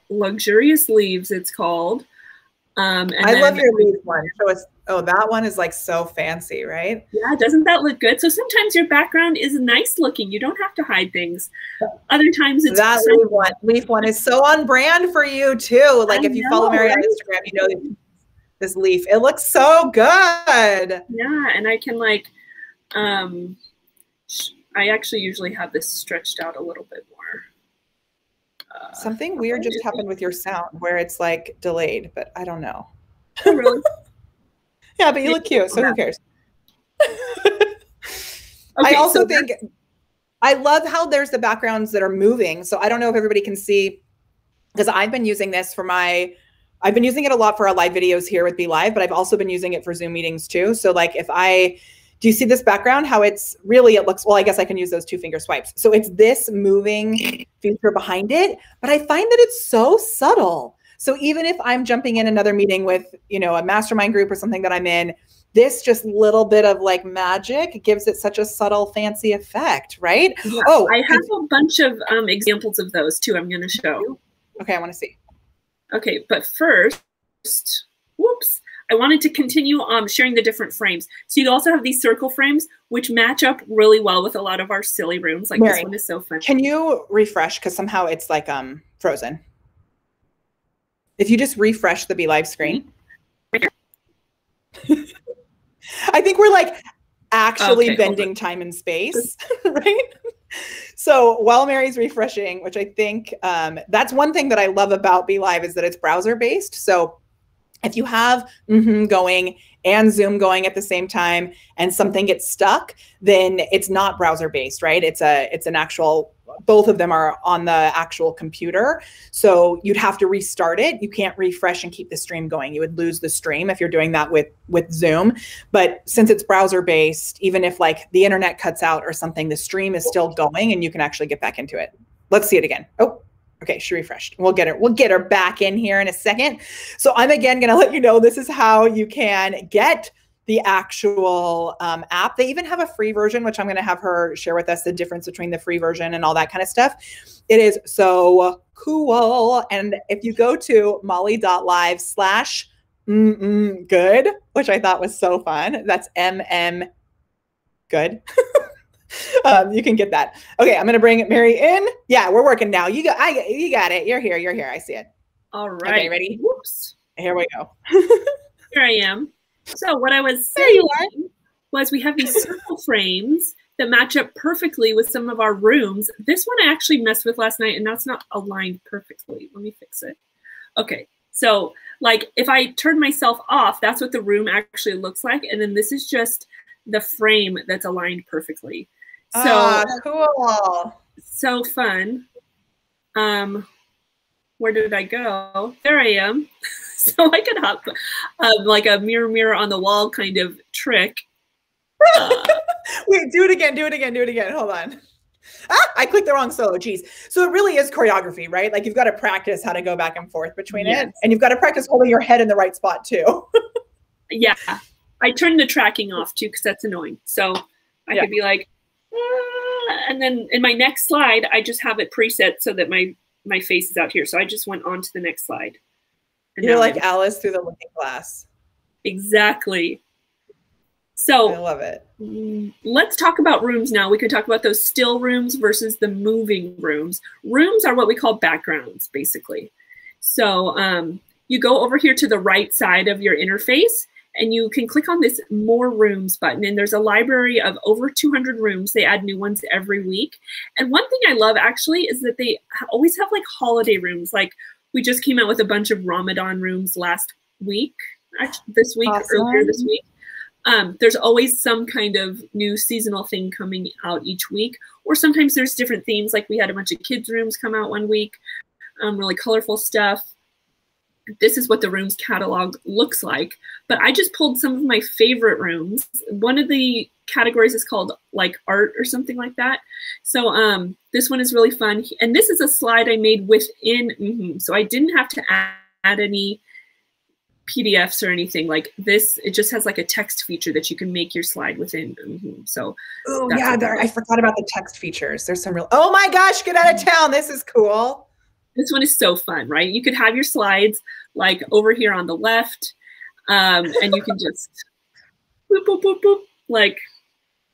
luxurious leaves, it's called. And I love your leaf one. So it's, oh, that one is like so fancy, right? Yeah, doesn't that look good? So sometimes your background is nice looking. You don't have to hide things. Other times it's that leaf one is so on brand for you too. Like if you follow Mary on Instagram, you know this leaf. It looks so good. Yeah, and I can like I actually usually have this stretched out a little bit more. Something weird just happened with your sound where it's like delayed, but I don't know. Oh, really? Yeah, but you look cute, so who cares? Okay, I also think I love how there's the backgrounds that are moving. So I don't know if everybody can see, because I've been using this for I've been using it a lot for our live videos here with BeLive, but I've also been using it for Zoom meetings too. So like do you see this background? How it's really, it looks, well, I guess I can use those 2-finger swipes. So it's this moving feature behind it, but I find that it's so subtle. So even if I'm jumping in another meeting with, you know, a mastermind group or something that I'm in, this just little bit of like magic gives it such a subtle, fancy effect, right? Yeah, oh, I have a bunch of examples of those too. I'm going to show. Okay, I want to see. Okay, but first, whoops. I wanted to continue sharing the different frames. So you also have these circle frames, which match up really well with a lot of our silly rooms. Like Mary, this one is so fun. Can you refresh? Because somehow it's like frozen. If you just refresh the BeLive screen. I think we're like actually bending time and space, right? So while Mary's refreshing, which I think that's one thing that I love about BeLive is that it's browser based. So If you have going and Zoom going at the same time and something gets stuck, then it's not browser based, right? It's an actual, both of them are on the actual computer. So you'd have to restart it. You can't refresh and keep the stream going. You would lose the stream if you're doing that with Zoom. But since it's browser based, even if like the internet cuts out or something, the stream is still going and you can actually get back into it. Let's see it again. Oh. Okay, she refreshed. We'll get her back in here in a second. So I'm again going to let you know this is how you can get the actual app. They even have a free version, which I'm going to have her share with us the difference between the free version and all that kind of stuff. It is so cool. And if you go to molly.live/good, which I thought was so fun. That's good. You can get that. Okay, I'm going to bring Mary in. Yeah, we're working now. You got it. You're here. I see it. All right. Okay, ready? Whoops. Here we go. Here I am. So what I was saying was we have these circle frames that match up perfectly with some of our rooms. This one I actually messed with last night, and that's not aligned perfectly. Let me fix it. Okay, so like if I turn myself off, that's what the room actually looks like. And then this is just the frame that's aligned perfectly. So cool. So fun. Where did I go? There I am. So I could hop like a mirror on the wall kind of trick. Wait, do it again. Hold on. I clicked the wrong solo. Geez. So it really is choreography, right? Like you've got to practice how to go back and forth between it. And you've got to practice holding your head in the right spot too. Yeah. I turned the tracking off too because that's annoying. So I could be like, and then in my next slide, I just have it preset so that my face is out here. So I just went on to the next slide. And you're like Alice through the looking glass. Exactly. So I love it. Let's talk about rooms now. We could talk about those still rooms versus the moving rooms. Rooms are what we call backgrounds, basically. So you go over here to the right side of your interface, and you can click on this More Rooms button, and there's a library of over 200 rooms. They add new ones every week. And one thing I love, actually, is that they always have, like, holiday rooms. Like, we just came out with a bunch of Ramadan rooms last week, actually, this week, earlier this week. There's always some kind of new seasonal thing coming out each week. Or sometimes there's different themes, like we had a bunch of kids' rooms come out one week, really colorful stuff. This is what the rooms catalog looks like. But I just pulled some of my favorite rooms. One of the categories is called like art or something like that. So this one is really fun. And this is a slide I made within Mmhmm. So I didn't have to add any PDFs or anything like this. It just has like a text feature that you can make your slide within Mmhmm. So yeah, I forgot about the text features. There's some real, oh my gosh, get out of town. This is cool. This one is so fun, right? You could have your slides like over here on the left, and you can just boop, boop, boop, boop, like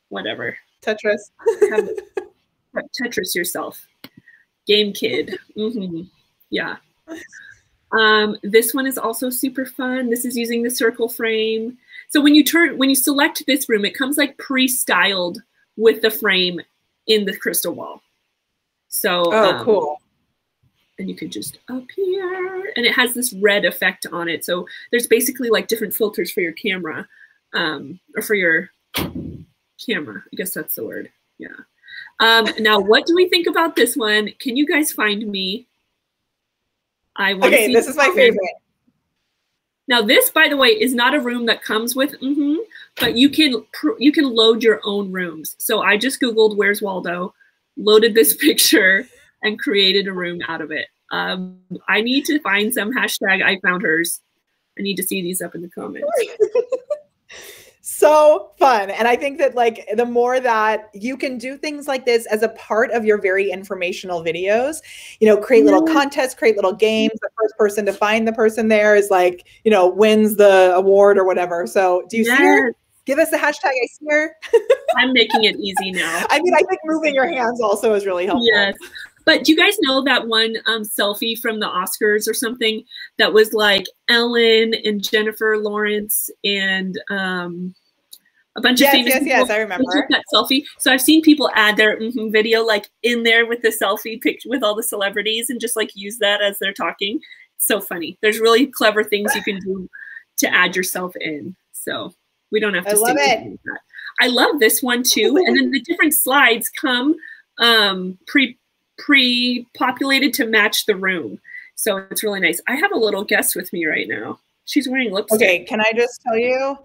whatever. Tetris. Tetris yourself. Game Kid. Yeah. This one is also super fun. This is using the circle frame. So when you select this room, it comes like pre-styled with the frame in the crystal wall. So cool. And you can just up here, and it has this red effect on it. So there's basically like different filters for your camera, or for your camera. I guess that's the word. Yeah. Now, what do we think about this one? Can you guys find me? Okay, this is my favorite. Now, this, by the way, is not a room that comes with Mmhmm, but you can load your own rooms. So I just Googled "Where's Waldo," loaded this picture, and created a room out of it. I need to find some hashtag I found hers. I need to see these up in the comments. So fun. And I think that like the more that you can do things like this as a part of your very informational videos, you know, create little contests, create little games. The first person to find the person there is like, you know, wins the award or whatever. So do you see her? Give us the hashtag I see her. I'm making it easy now. I mean, I think moving your hands also is really helpful. Yes. But do you guys know that one selfie from the Oscars or something that was like Ellen and Jennifer Lawrence and a bunch of famous people? Yes, I remember that selfie. So I've seen people add their video like in there with the selfie picture with all the celebrities and just like use that as they're talking. so funny. There's really clever things you can do to add yourself in. So we don't have to. I love it. That. I love this one too. And then the different slides come pre-populated to match the room. So it's really nice. I have a little guest with me right now. She's wearing lipstick. Okay, can I just tell you?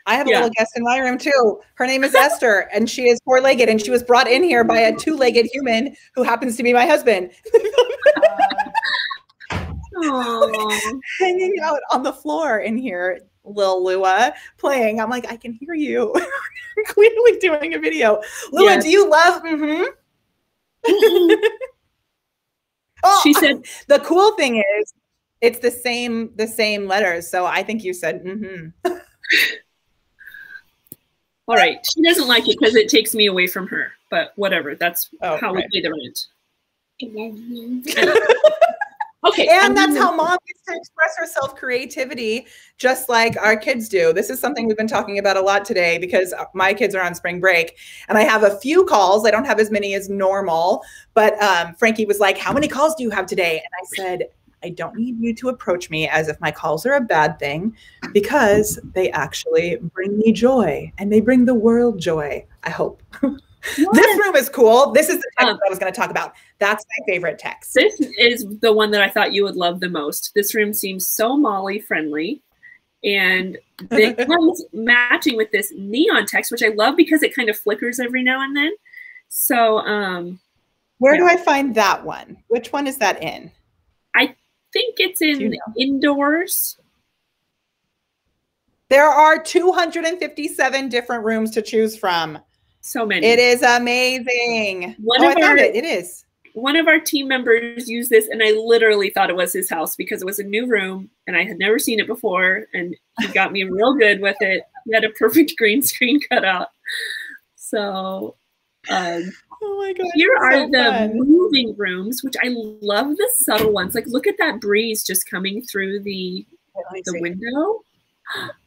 I have a little guest in my room too. Her name is Esther, and she is 4-legged, and she was brought in here by a 2-legged human who happens to be my husband. Hanging out on the floor in here, Lil Lua, playing. I'm like, I can hear you. Clearly doing a video. Lua, do you love Oh, she said the cool thing is it's the same letters. So I think you said All right. She doesn't like it because it takes me away from her, but whatever. That's how we pay the rent. Okay. And that's how mom gets to express her self-creativity, just like our kids do. This is something we've been talking about a lot today because my kids are on spring break and I have a few calls. I don't have as many as normal, but Frankie was like, how many calls do you have today? And I said, I don't need you to approach me as if my calls are a bad thing because they actually bring me joy and they bring the world joy, I hope. This room is cool. This is the text that I was going to talk about. That's my favorite text. This is the one that I thought you would love the most. This room seems so Molly friendly. And it comes matching with this neon text, which I love because it kind of flickers every now and then. So where do I find that one? Which one is that in? I think it's in indoors. There are 257 different rooms to choose from. So many. It is amazing. I found it. It is. One of our team members used this, and I literally thought it was his house because it was a new room, and I had never seen it before, and he got me real good with it. He had a perfect green screen cutout. So oh my God, here are the moving rooms, which I love the subtle ones. Like, look at that breeze just coming through the window.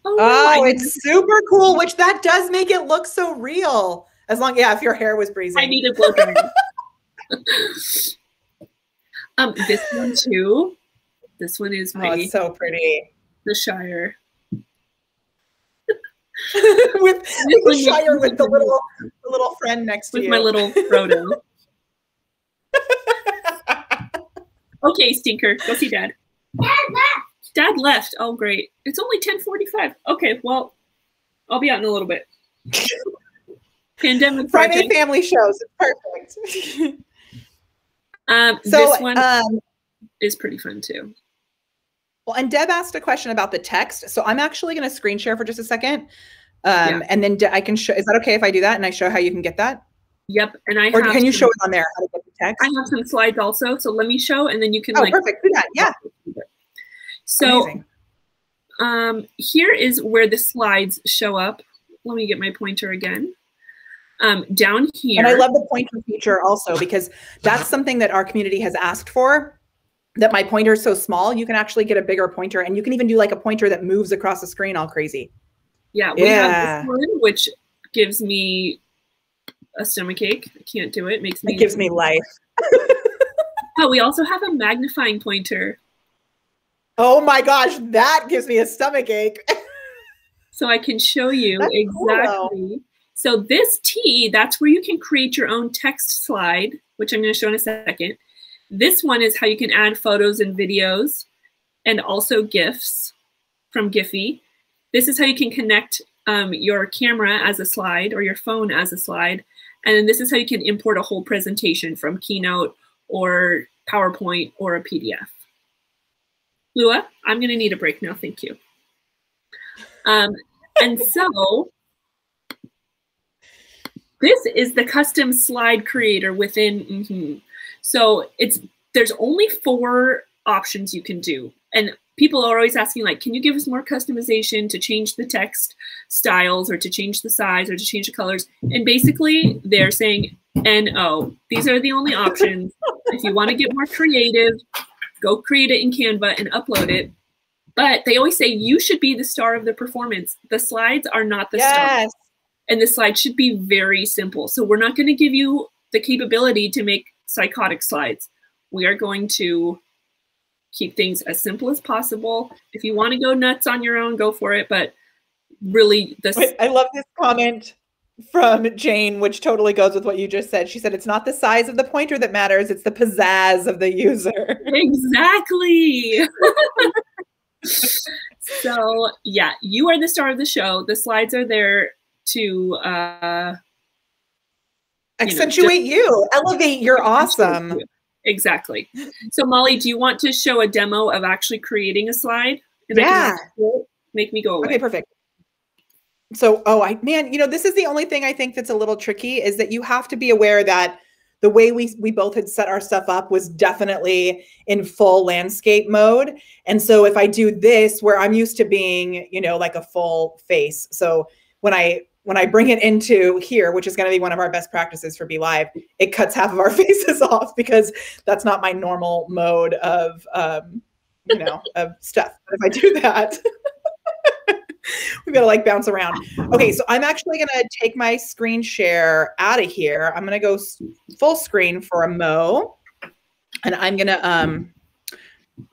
Oh, it's super cool, which that does make it look so real. As long, if your hair was breezing. I need a blow dry. This one too. This one is it's so pretty. The Shire. with the Shire with the little friend next to you. With my little Frodo. Okay, Stinker, go see Dad. Dad left. Oh, great. It's only 10:45. Okay, well, I'll be out in a little bit. Pandemic Friday family shows. It's perfect. This one is pretty fun too. Well, and Deb asked a question about the text. So I'm actually going to screen share for just a second. And then I can show, is that okay if I do that and I show how you can get that? Yep. And or can you show it on there how to get the text? I have some slides also. So let me show and then you can perfect. Do that. Yeah. So here is where the slides show up. Let me get my pointer again. Down here. And I love the pointer feature also because that's something that our community has asked for, that my pointer is so small, you can actually get a bigger pointer and you can even do like a pointer that moves across the screen all crazy. Yeah, we have this one, which gives me a stomachache. I can't do it. It gives me life. Oh, we also have a magnifying pointer. Oh my gosh, that gives me a stomachache. So I can show you exactly. Cool, so this T, that's where you can create your own text slide, which I'm going to show in a second. This one is how you can add photos and videos and also GIFs from Giphy. This is how you can connect your camera as a slide or your phone as a slide. And then this is how you can import a whole presentation from Keynote or PowerPoint or a PDF. Lua, I'm going to need a break now. Thank you. And so this is the custom slide creator within Mmhmm. So there's only 4 options you can do. And people are always asking, like, can you give us more customization to change the text styles or to change the size or to change the colors? And basically they're saying, no, these are the only options. If you want to get more creative, go create it in Canva and upload it. But they always say you should be the star of the performance. The slides are not the star. And the slides should be very simple. So we're not going to give you the capability to make psychotic slides. We are going to keep things as simple as possible. If you want to go nuts on your own, go for it. But really, I love this comment from Jane, which totally goes with what you just said. She said, it's not the size of the pointer that matters, it's the pizzazz of the user. Exactly. So yeah, you are the star of the show. The slides are there to accentuate you, elevate your awesome. Exactly. So Molly, do you want to show a demo of actually creating a slide? And yeah. Make me go away. Okay, perfect. So, man, this is the only thing I think that's a little tricky, is that you have to be aware that the way we both had set our stuff up was definitely in full landscape mode. And so if I do this, where I'm used to being, like a full face. So when I bring it into here, which is going to be one of our best practices for BeLive, it cuts half of our faces off because that's not my normal mode of, of stuff. But if I do that, we've got to like bounce around. Okay, so I'm actually going to take my screen share out of here. I'm going to go full screen for a mo. And I'm going to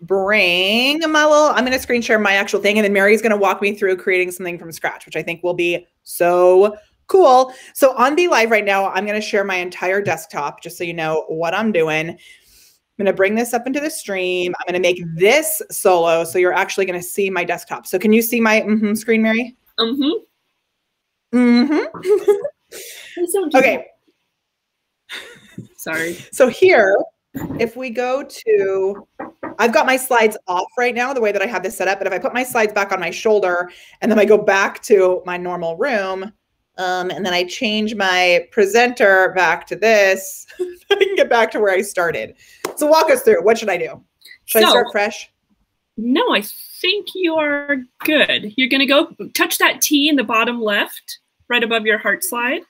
bring I'm going to screen share my actual thing. And then Mary's going to walk me through creating something from scratch, which I think will be so cool. So on BeLive right now, I'm going to share my entire desktop just so you know what I'm doing. I'm going to bring this up into the stream. I'm going to make this solo, so you're actually going to see my desktop. So can you see my screen, Mary? Okay. Sorry. So here, if we go to, I've got my slides off right now, the way that I have this set up. But if I put my slides back on my shoulder and then I go back to my normal room, and then I change my presenter back to this, I can get back to where I started. So walk us through. What should I do? Should I start fresh? No, I think you are good. You're going to go touch that T in the bottom left, right above your heart slide.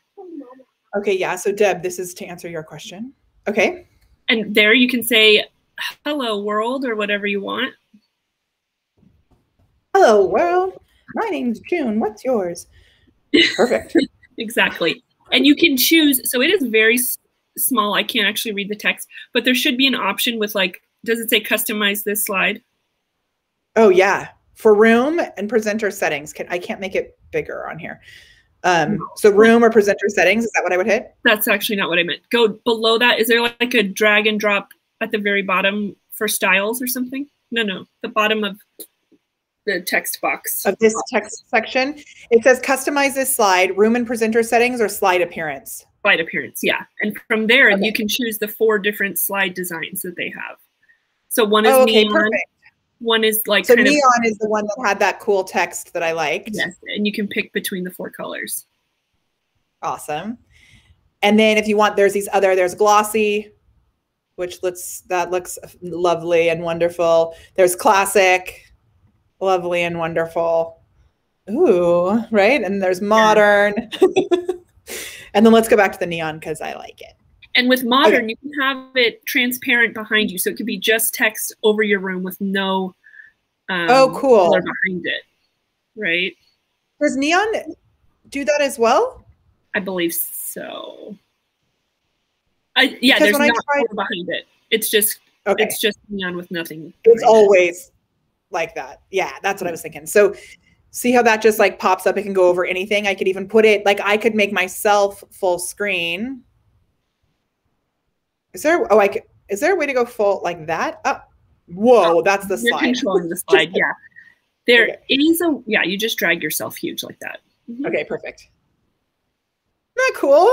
Okay, yeah. So Deb, this is to answer your question. Okay. And there you can say, hello world, or whatever you want. Hello world. My name's June. What's yours? Perfect. Exactly. And you can choose. So it is very small. I can't actually read the text, but there should be an option with like, does it say customize this slide? Oh yeah. For room and presenter settings. I can't make it bigger on here. So room or presenter settings, is that what I would hit? That's actually not what I meant. Go below that. Is there like a drag and drop at the very bottom for styles or something? No, the bottom of the text box. Of this text section. It says customize this slide, room and presenter settings, or slide appearance. Slide appearance, yeah. And from there, you can choose the 4 different slide designs that they have. So one is neon. Perfect. One is like so neon is the one that had that cool text that I liked. Yes, and you can pick between the 4 colors. Awesome. And then if you want, there's glossy, which looks lovely and wonderful. There's classic, lovely and wonderful. Ooh, right? And there's modern. And then let's go back to the neon because I like it. And with modern, you can have it transparent behind you. So it could be just text over your room with no cool color behind it, right? Does neon do that as well? I believe so. Yeah, there's no color behind it. It's just neon with nothing. It's always like that. Yeah, that's what I was thinking. So see how that just like pops up? It can go over anything. I could even put it, like I could make myself full screen. Is there a way to go full like that? Oh, whoa, that's the slide. You're controlling the slide, yeah. There is you just drag yourself huge like that. Okay, perfect. Isn't that cool?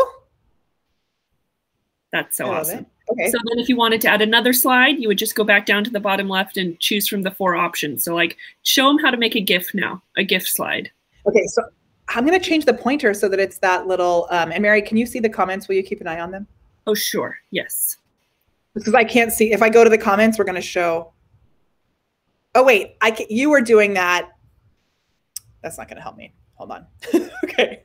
That's so awesome. Okay. So then if you wanted to add another slide, you would just go back down to the bottom left and choose from the 4 options. So like show them how to make a GIF now, a GIF slide. Okay, so I'm going to change the pointer so that it's that little, and Mary, can you see the comments? Will you keep an eye on them? Oh, sure. Yes. Because I can't see. If I go to the comments, we're going to show. Oh, wait. You were doing that. That's not going to help me. Hold on. Okay.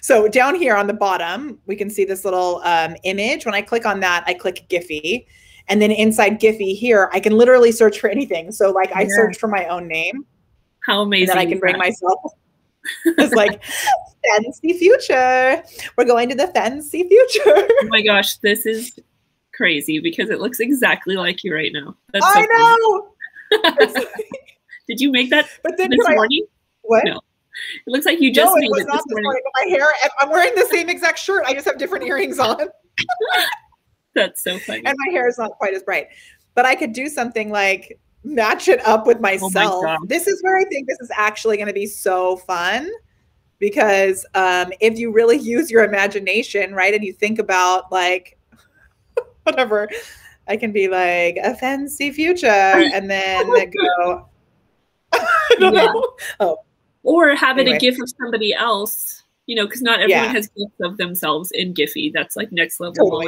So down here on the bottom, we can see this little image. When I click on that, I click Giphy. And then inside Giphy here, I can literally search for anything. So like I search for my own name. How amazing. And then I can bring myself. It's like fancy future. We're going to the fancy future. Oh my gosh, this is crazy because it looks exactly like you right now. That's I know. Did you make that but then this morning? What? No. It looks like you just made it this morning. My hair, I'm wearing the same exact shirt. I just have different earrings on. That's so funny. And my hair is not quite as bright. But I could do something like match it up with myself. Oh this is where I think this is actually going to be so fun. Because if you really use your imagination, right, and you think about like, whatever, I can be like a fancy future, and then go, I don't know. Oh, or have it a GIF of somebody else, you know, because not everyone has GIFs of themselves in Giphy. That's like next level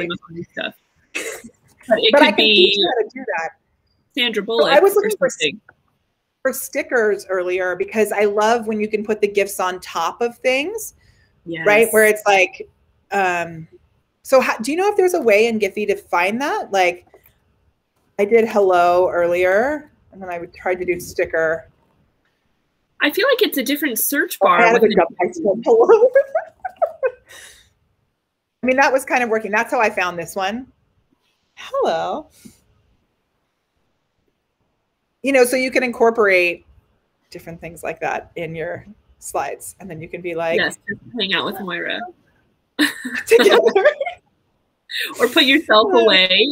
stuff. But it could be how to do that. Sandra Bullock. So I was looking for stickers earlier because I love when you can put the GIFs on top of things, right? Where it's like, so do you know if there's a way in Giphy to find that? Like I did hello earlier and then I tried to do sticker. I feel like it's a different search bar. Hello. I mean, that was kind of working. That's how I found this one. Hello. You know, so you can incorporate different things like that in your slides. And then you can be like, yes, hang out with Moira. Together. Or put yourself away,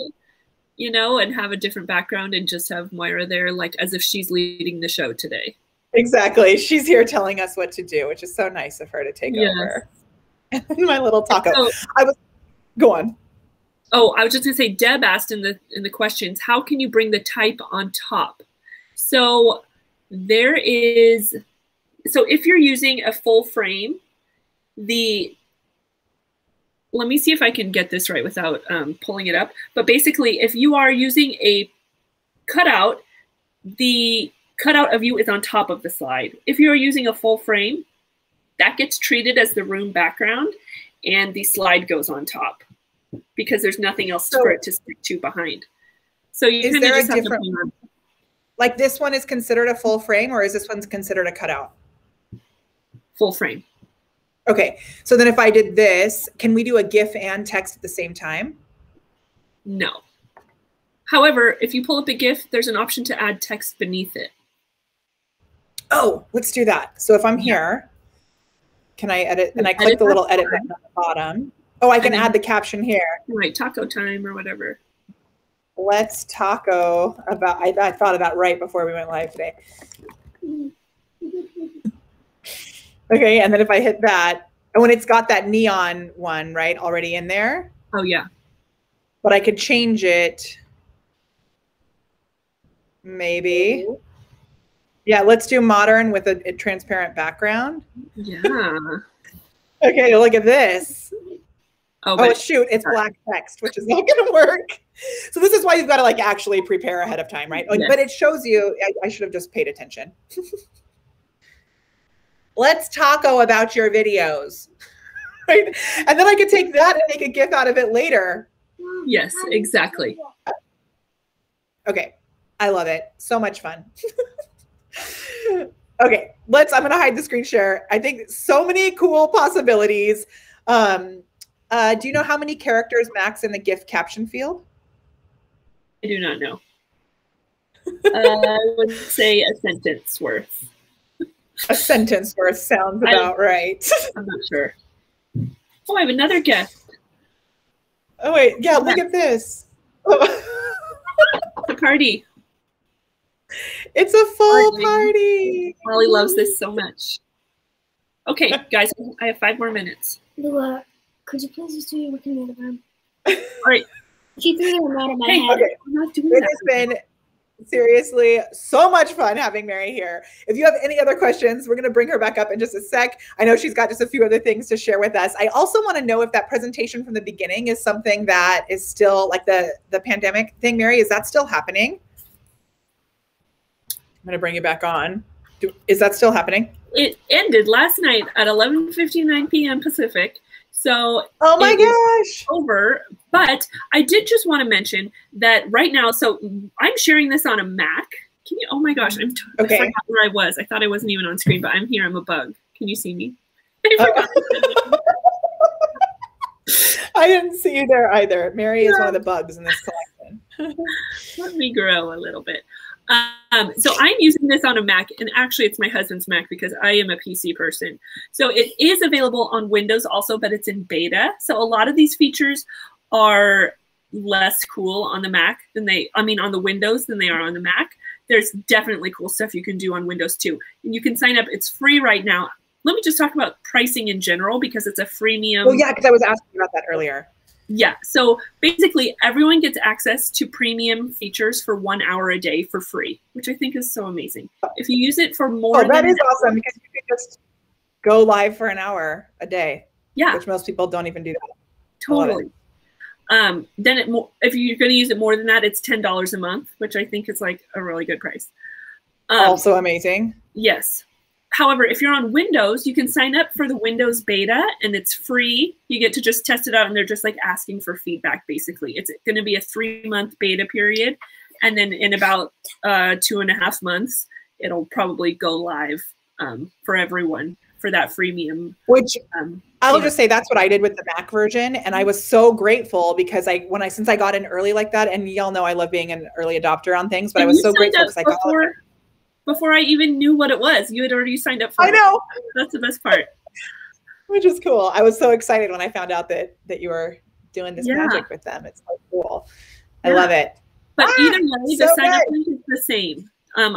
you know, and have a different background and just have Moira there, like as if she's leading the show today. Exactly. She's here telling us what to do, which is so nice of her to take over. And my little taco. So, go on. Oh, I was just gonna say, Deb asked in the questions, how can you bring the type on top? So there is, so if you're using a full frame, let me see if I can get this right without pulling it up. But basically, if you are using a cutout, the cutout of you is on top of the slide. If you're using a full frame, that gets treated as the room background and the slide goes on top because there's nothing else for it to stick to behind. So you kind of just have to like this one is considered a full frame or is this one's considered a cutout? Full frame. Okay. So then if I did this, can we do a GIF and text at the same time? No. However, if you pull up a GIF, there's an option to add text beneath it. Oh, let's do that. So if I'm here, can I edit? And I click the little edit button on the bottom. Oh, I can add the caption here. Right, taco time or whatever. Let's taco about, I thought of that right before we went live today. Okay, and then if I hit that, and when it's got that neon one, right, already in there. Oh, yeah. But I could change it. Maybe. Yeah, let's do modern with a transparent background. Yeah. Okay, look at this. Oh, shoot, it's black text, which is not going to work. So this is why you've got to like actually prepare ahead of time, right? Yes. But it shows you, I should have just paid attention. Let's taco about your videos, right? And then I could take that and make a GIF out of it later. Yes, exactly. Okay, I love it. So much fun. Okay, I'm going to hide the screen share. I think so many cool possibilities. Do you know how many characters max in the GIF caption field? I do not know. I would say a sentence worth. A sentence worth sounds about right. I'm not sure. Oh, I have another guest. Oh, wait. Yeah, look at this. It's a party. It's a full party. Molly loves this so much. Okay, guys, I have 5 more minutes. Lua, could you please just do your work in the other room? All right. She threw the remote at my head. Okay. I'm not doing it that. has been seriously so much fun having Mary here. If you have any other questions, we're going to bring her back up in just a sec. I know she's got just a few other things to share with us. I also want to know if that presentation from the beginning is something that is still like the pandemic thing. Mary, is that still happening? I'm going to bring you back on. Is that still happening? It ended last night at 11:59 p.m. Pacific. So oh my gosh, over. But I did just want to mention that right now, so I'm sharing this on a Mac. Can you, oh my gosh, I forgot where I was. I thought I wasn't even on screen, but I'm here. I'm a bug. Can you see me? I forgot. I didn't see you there either. Mary is one of the bugs in this collection. Let me grow a little bit. So I'm using this on a Mac, and actually it's my husband's Mac because I am a PC person. So it is available on Windows also, but it's in beta. So a lot of these features are less cool on the Mac than on the Windows than they are on the Mac. There's definitely cool stuff you can do on Windows too. And you can sign up. It's free right now. Let me just talk about pricing in general because it's a freemium. Well, yeah, because I was asking about that earlier. Yeah, so basically everyone gets access to premium features for 1 hour a day for free, which I think is so amazing. If you use it for more that is awesome because you can just go live for an hour a day. Yeah. Which most people don't even do that. Totally. Then if you're going to use it more than that, it's $10 a month, which I think is like a really good price. Also amazing. Yes. However, if you're on Windows, you can sign up for the Windows beta and it's free. You get to just test it out and they're just like asking for feedback, basically. It's going to be a 3-month beta period. And then in about 2.5 months, it'll probably go live for everyone for that freemium. Which I'll just say that's what I did with the Mac version. And I was so grateful because since I got in early like that, and y'all know I love being an early adopter on things, but I was so grateful because I got before I even knew what it was. You had already signed up for it. I know. That's the best part. Which is cool. I was so excited when I found out that you were doing this magic with them. It's so cool. I love it. But either way, the sign up link is the same.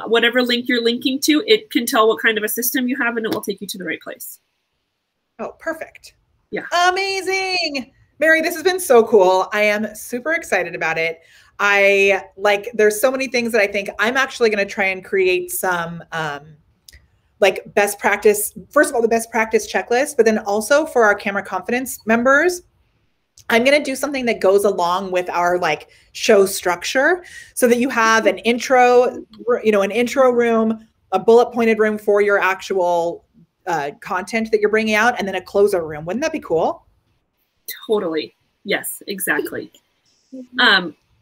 Whatever link you're linking to, it can tell what kind of a system you have and it will take you to the right place. Oh, perfect. Yeah. Amazing. Mary, this has been so cool. I am super excited about it. There's so many things that I think I'm actually going to try and create some like best practice. First of all, the best practice checklist, but then also for our Camera Confidence members, I'm going to do something that goes along with our like show structure so that you have an intro, an intro room, a bullet pointed room for your actual content that you're bringing out, and then a closer room. Wouldn't that be cool? Totally. Yes, exactly.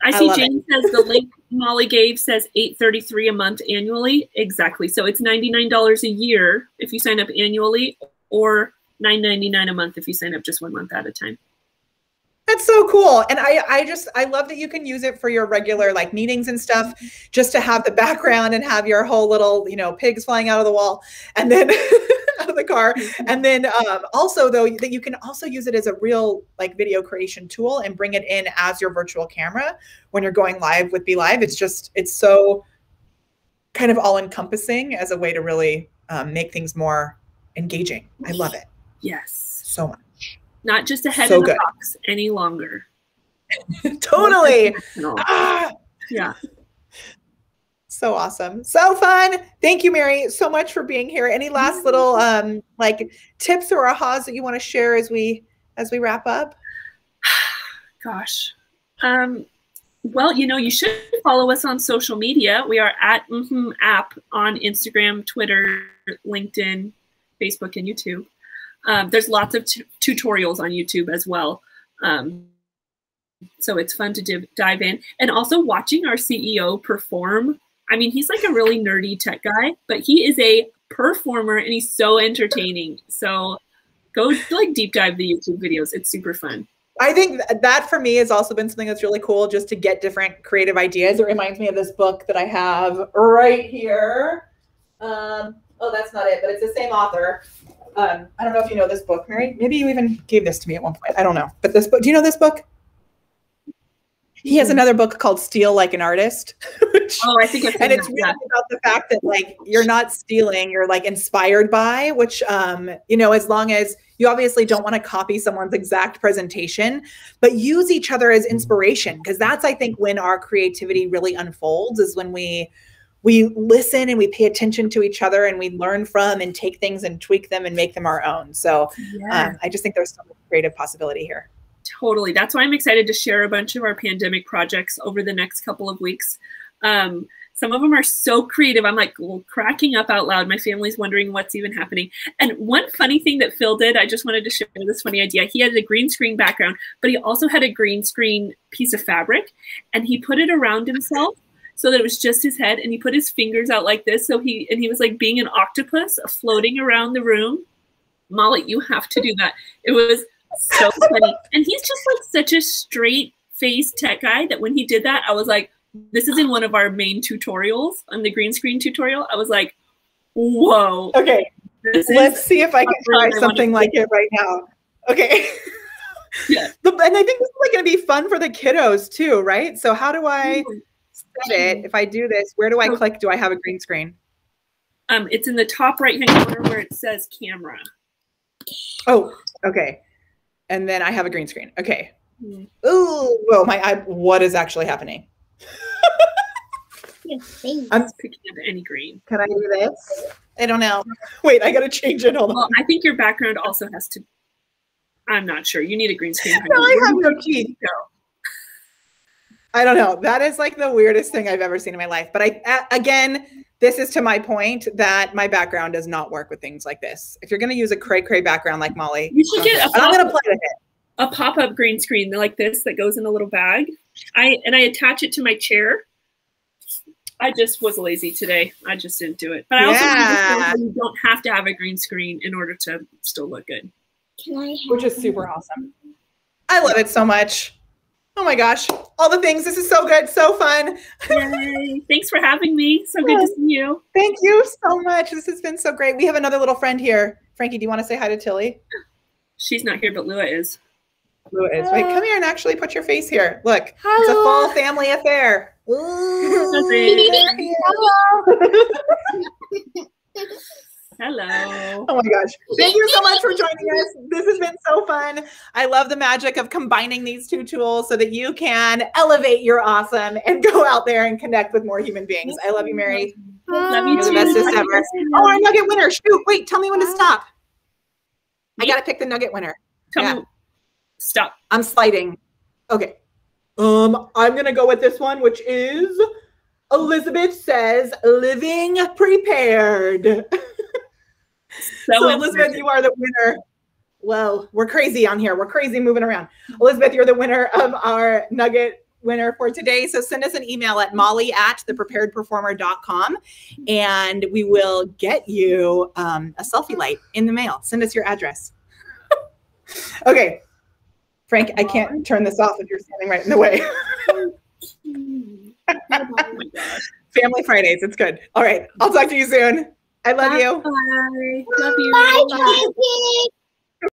I see Jane says the link Molly gave says $833 a month annually. Exactly. So it's $99 a year if you sign up annually, or $9.99 a month if you sign up just 1 month at a time. That's so cool. And I love that you can use it for your regular like meetings and stuff, just to have the background and have your whole little, pigs flying out of the wall and then out of the car. And then also though, that you can also use it as a real like video creation tool and bring it in as your virtual camera when you're going live with BeLive. It's so kind of all encompassing as a way to really make things more engaging. I love it. Yes. So much. Not just a head in the box any longer. Totally. Yeah. So awesome. So fun. Thank you, Mary, so much for being here. Any last little like tips or ahas that you want to share as we wrap up? Gosh. Well, you should follow us on social media. We are at Mmhmm app on Instagram, Twitter, LinkedIn, Facebook, and YouTube. There's lots of tutorials on YouTube as well. So it's fun to dive in. And also watching our CEO perform. I mean, he's like a really nerdy tech guy, but he is a performer and he's so entertaining. So go like deep dive the YouTube videos. It's super fun. I think that for me has also been something that's really cool, just to get different creative ideas. It reminds me of this book that I have right here. Oh, that's not it, but it's the same author. I don't know if you know this book, Mary. Maybe you even gave this to me at one point. I don't know. But this book, do you know this book? He has another book called Steal Like an Artist. I think it's and it's really about the fact that like you're not stealing, you're like inspired by, which as long as you obviously don't want to copy someone's exact presentation, but use each other as inspiration, because that's I think when our creativity really unfolds, is when we listen and we pay attention to each other and we learn from and take things and tweak them and make them our own. So I just think there's some creative possibility here. Totally. That's why I'm excited to share a bunch of our pandemic projects over the next couple of weeks. Some of them are so creative. I'm like cracking up out loud. My family's wondering what's even happening. And one funny thing that Phil did, I just wanted to share this funny idea. He had a green screen background, but he also had a green screen piece of fabric, and he put it around himself so that it was just his head, and he put his fingers out like this. So he was like being an octopus floating around the room. Molly, you have to do that. It was so funny. And he's just like such a straight faced tech guy that when he did that, I was like, This is in one of our main tutorials on the green screen tutorial. I was like, whoa. Okay, let's see if I can try something like it right now. Okay. Yeah. And I think this is like going to be fun for the kiddos too, right? So how do I set it? If I do this, where do I click? Do I have a green screen? It's in the top right-hand corner where it says camera. Oh, okay. And then I have a green screen. Okay. Ooh, whoa, my eye. What is actually happening? I'm picking up any green. Can I do this? I don't know. Wait, I got to change it. Hold on. Well, I think your background also has to. I'm not sure. You need a green screen. No, I have no key. I don't know. That is like the weirdest thing I've ever seen in my life. But again, this is to my point that my background does not work with things like this. If you're going to use a cray background like Molly, you should get I'm going to play with it. A pop-up green screen like this that goes in a little bag. I attach it to my chair. I just was lazy today. I just didn't do it. But I also understand you don't have to have a green screen in order to still look good. Which is super awesome. I love it so much. Oh my gosh. All the things. This is so good. So fun. Yay. Thanks for having me. So good to see you. Thank you so much. This has been so great. We have another little friend here. Frankie, do you want to say hi to Tilly? She's not here, but Lua is. Lua is. Wait, come here and actually put your face here. Look, hello. It's a full family affair. Ooh. Hello. Oh my gosh. Thank you so much for joining us. This has been so fun. I love the magic of combining these two tools so that you can elevate your awesome and go out there and connect with more human beings. I love you, Mary. Love you too. You're the bestest ever. Oh, our nugget winner. Shoot, wait, tell me when to stop. I got to pick the nugget winner. Tell me. Stop. I'm sliding. Okay. I'm going to go with this one, which is Elizabeth says, living prepared. So Elizabeth, you are the winner. Well, we're crazy on here. We're crazy moving around. Elizabeth, you're the winner of our nugget winner for today. So send us an email at molly@thepreparedperformer.com and we will get you a selfie light in the mail. Send us your address. Okay. Frank, I can't turn this off if you're standing right in the way. Family Fridays. It's good. All right. I'll talk to you soon. I love you. Bye. Love you. Bye, Frankie.